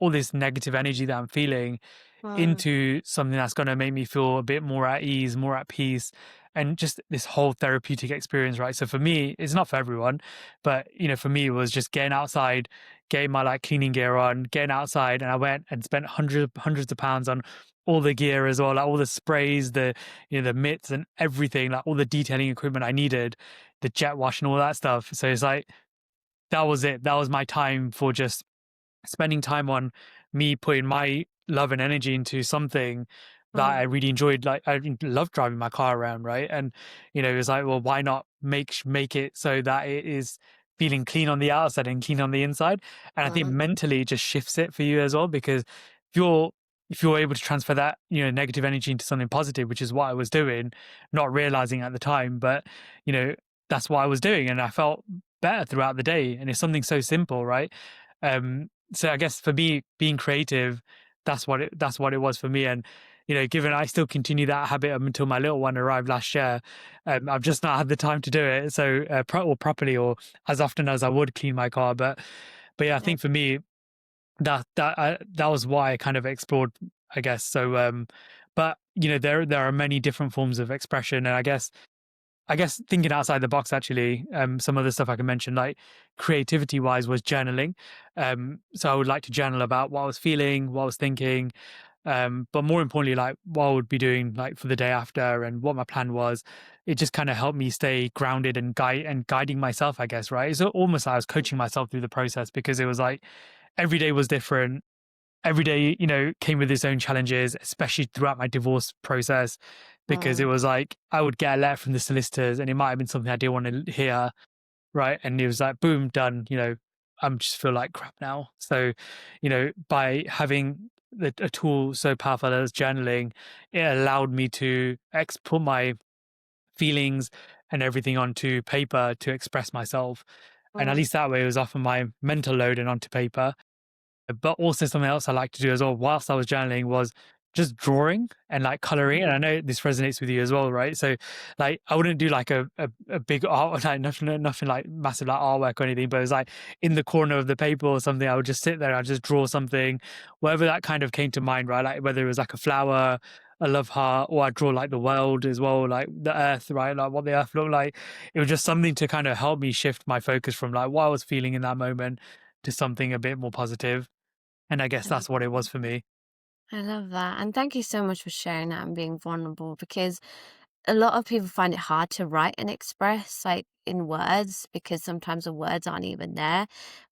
all this negative energy that I'm feeling
mm,
into something that's going to make me feel a bit more at ease, more at peace, and just this whole therapeutic experience, right? So for me, it's not for everyone, but for me, it was just getting outside, getting my like cleaning gear on, getting outside, and I went and spent hundreds of pounds on all the gear as well, like all the sprays, the mitts and everything, like all the detailing equipment I needed, the jet wash and all that stuff. So it's like that was it. That was my time for just spending time on me putting my love and energy into something that I
mm,
really enjoyed. Like I love driving my car around, right? And it was like, well, why not make it so that it is feeling clean on the outside and clean on the inside? And I think
mm,
mentally it just shifts it for you as well, because you're if you're able to transfer that negative energy into something positive, which is what I was doing, not realizing at the time, but you know that's what I was doing, and I felt better throughout the day. And it's something so simple, right? So I guess for me, being creative, that's what it was for me. And given I still continue that habit up until my little one arrived last year, I've just not had the time to do it. So or properly, or as often as I would clean my car. But yeah, I
yeah,
think for me that was why I kind of explored, I guess. So but there are many different forms of expression, and I guess thinking outside the box, actually, some other stuff I can mention, like creativity wise, was journaling. So I would like to journal about what I was feeling, what I was thinking, but more importantly, like what I would be doing like for the day after and what my plan was. It just kind of helped me stay grounded and guiding myself, I guess, right? It's almost like I was coaching myself through the process, because it was like every day was different. Every day, came with its own challenges, especially throughout my divorce process, because it
mm,
was like I would get a letter from the solicitors and it might have been something I didn't want to hear, right? And it was like, boom, done. I'm just feel like crap now. So, by having a tool so powerful as journaling, it allowed me to put my feelings and everything onto paper to express myself. And at
mm,
least that way, it was off of my mental load and onto paper. But also something else I like to do as well whilst I was journaling was just drawing and like coloring. And I know this resonates with you as well, right? So like I wouldn't do like a big art, like nothing like massive like artwork or anything, but it was like in the corner of the paper or something, I would just sit there, I'd just draw something, whatever that kind of came to mind, right? Like whether it was like a flower, a love heart, or I'd draw like the world as well, like the earth, right? Like what the earth looked like. It was just something to kind of help me shift my focus from like what I was feeling in that moment to something a bit more positive. And I guess
I love
that's what it was for me.
I love that. And thank you so much for sharing that and being vulnerable, because a lot of people find it hard to write and express like in words, because sometimes the words aren't even there.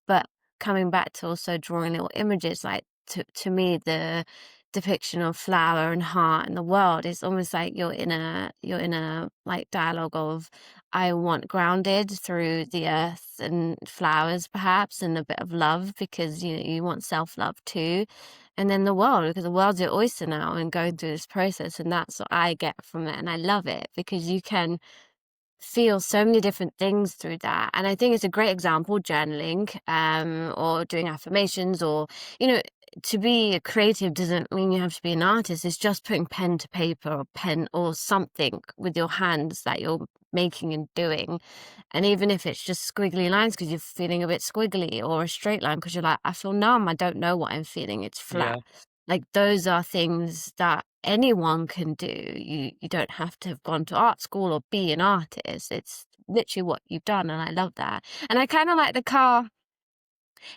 But coming back to also drawing little images, like to me, the depiction of flower and heart and the world is almost like you're in a like dialogue of, I want grounded through the earth and flowers perhaps, and a bit of love, because you want self-love too. And then the world, because the world's your oyster now and going through this process, and that's what I get from it, and I love it because you can feel so many different things through that. And I think it's a great example, journaling, or doing affirmations, or, you know, to be a creative doesn't mean you have to be an artist. It's just putting pen to paper or pen or something with your hands that you're making and doing. And even if it's just squiggly lines because you're feeling a bit squiggly, or a straight line because you're like, I feel numb, I don't know what I'm feeling, it's flat.
Yeah.
Like those are things that anyone can do. You don't have to have gone to art school or be an artist. It's literally what you've done, and I love that. And I kind of like the car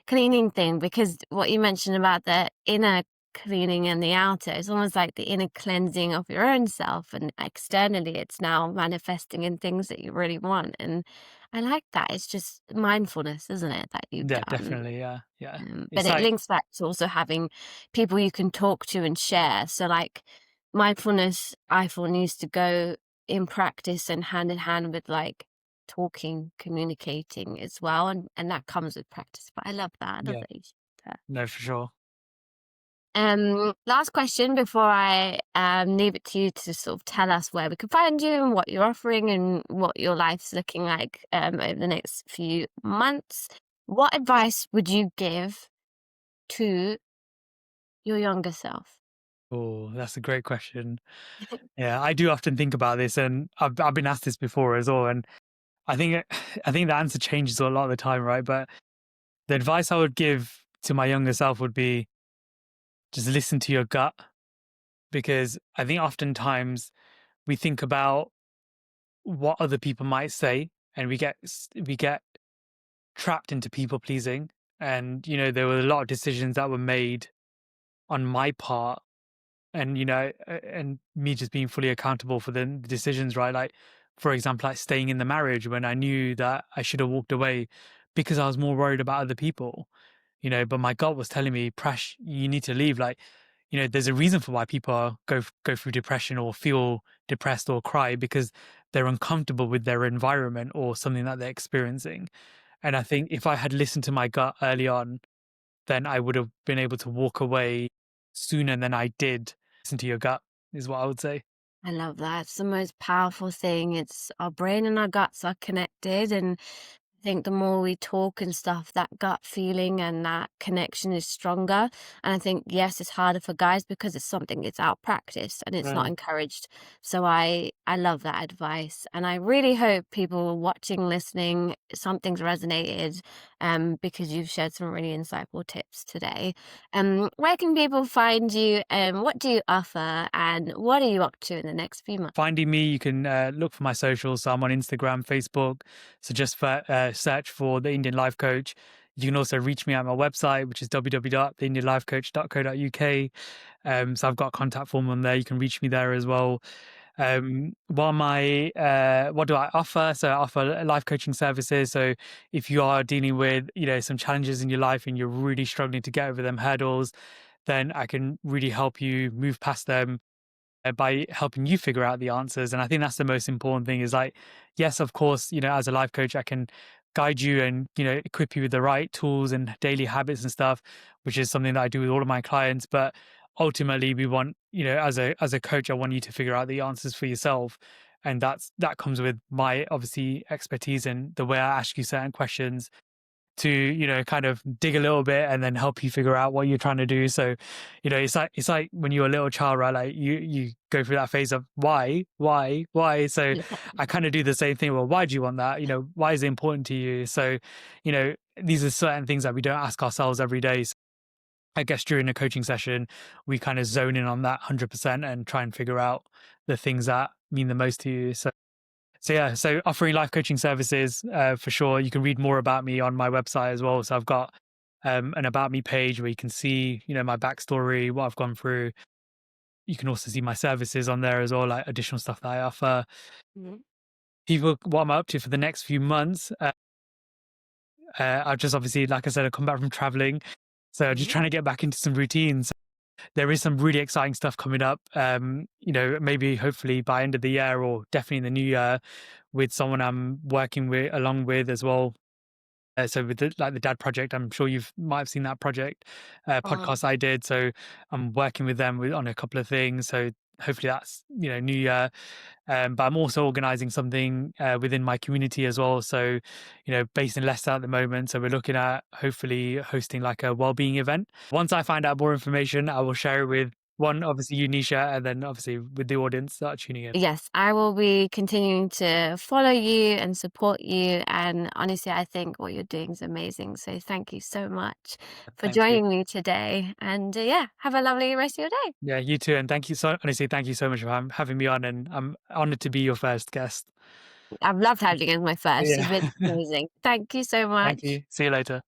cleaning thing, because what you mentioned about the inner cleaning and the outer, it's almost like the inner cleansing of your own self, and externally it's now manifesting in things that you really want. And I like that. It's just mindfulness, isn't it, that you've
Yeah,
done?
definitely. Yeah, yeah.
But
It's
it
like,
links back to also having people you can talk to and share. So, like, mindfulness, I feel, needs to go in practice and hand in hand with like talking, communicating as well, and that comes with practice. But I love that. I love
yeah,
that you shared that.
no, for sure.
Last question before I leave it to you to sort of tell us where we can find you and what you're offering and what your life's looking like over the next few months. What advice would you give to your younger self?
Oh, that's a great question. Yeah, I do often think about this, and I've been asked this before as well. And I think I think the answer changes a lot of the time, right? But the advice I would give to my younger self would be just listen to your gut, because I think oftentimes we think about what other people might say, and we get trapped into people pleasing. And there were a lot of decisions that were made on my part, and and me just being fully accountable for the decisions, right? Like, for example, like staying in the marriage when I knew that I should have walked away because I was more worried about other people. But my gut was telling me, Prash, you need to leave. Like, there's a reason for why people go through depression or feel depressed or cry, because they're uncomfortable with their environment or something that they're experiencing. And I think if I had listened to my gut early on, then I would have been able to walk away sooner than I did. Listen to your gut is what I would say.
I love that. It's the most powerful thing. It's our brain and our guts are connected, and I think the more we talk and stuff, that gut feeling and that connection is stronger. And I think, yes, it's harder for guys because it's something it's out practiced and it's not
Right.
encouraged. So I love that advice. And I really hope people watching, listening, something's resonated, because you've shared some really insightful tips today. Where can people find you, and what do you offer, and what are you up to in the next few months?
Finding me, you can look for my socials. So I'm on Instagram, Facebook. So just search for the Indian Life Coach. You can also reach me at my website, which is www.theindianlifecoach.co.uk. So I've got a contact form on there. You can reach me there as well. What do I offer? So I offer life coaching services. So if you are dealing with some challenges in your life and you're really struggling to get over them hurdles, then I can really help you move past them by helping you figure out the answers. And I think that's the most important thing, is like, yes, of course, as a life coach, I can guide you and, equip you with the right tools and daily habits and stuff, which is something that I do with all of my clients. But ultimately we want, as a coach, I want you to figure out the answers for yourself. And that comes with my obviously expertise and the way I ask you certain questions. to, kind of dig a little bit and then help you figure out what you're trying to do. So, it's like when you're a little child, right? Like you go through that phase of why. So
Yeah.
I kind of do the same thing. Well, why do you want that? Why is it important to you? So, these are certain things that we don't ask ourselves every day. So I guess during a coaching session, we kind of zone in on that 100% and try and figure out the things that mean the most to you. So yeah, so offering life coaching services, for sure. You can read more about me on my website as well. So I've got an about me page where you can see, my backstory, what I've gone through. You can also see my services on there as well, like additional stuff that I offer.
Mhm.
People, what I'm up to for the next few months. I've just obviously, like I said, I've come back from traveling, so I'm just
Mhm.
trying to get back into some routines. There is some really exciting stuff coming up. Maybe hopefully by end of the year or definitely in the new year, with someone I'm working with along with as well. So with the Dad Project, I'm sure you've might have seen that project
Um,
podcast I did. So I'm working with them on a couple of things. So hopefully that's new year. But I'm also organising something within my community as well. So based in Leicester at the moment. So we're looking at hopefully hosting like a wellbeing event. Once I find out more information, I will share it with one, obviously you, Nisha, and then obviously with the audience that are tuning in.
yes, I will be continuing to follow you and support you. And honestly, I think what you're doing is amazing. So thank you so much for
Thank you.
joining me today. And yeah, have a lovely rest of your day.
Yeah, you too. And thank you so honestly, thank you so much for having me on. And I'm honored to be your first guest.
I've loved having you as my first.
Yeah.
You've been amazing. Thank you so
Thank
much.
you. See you later.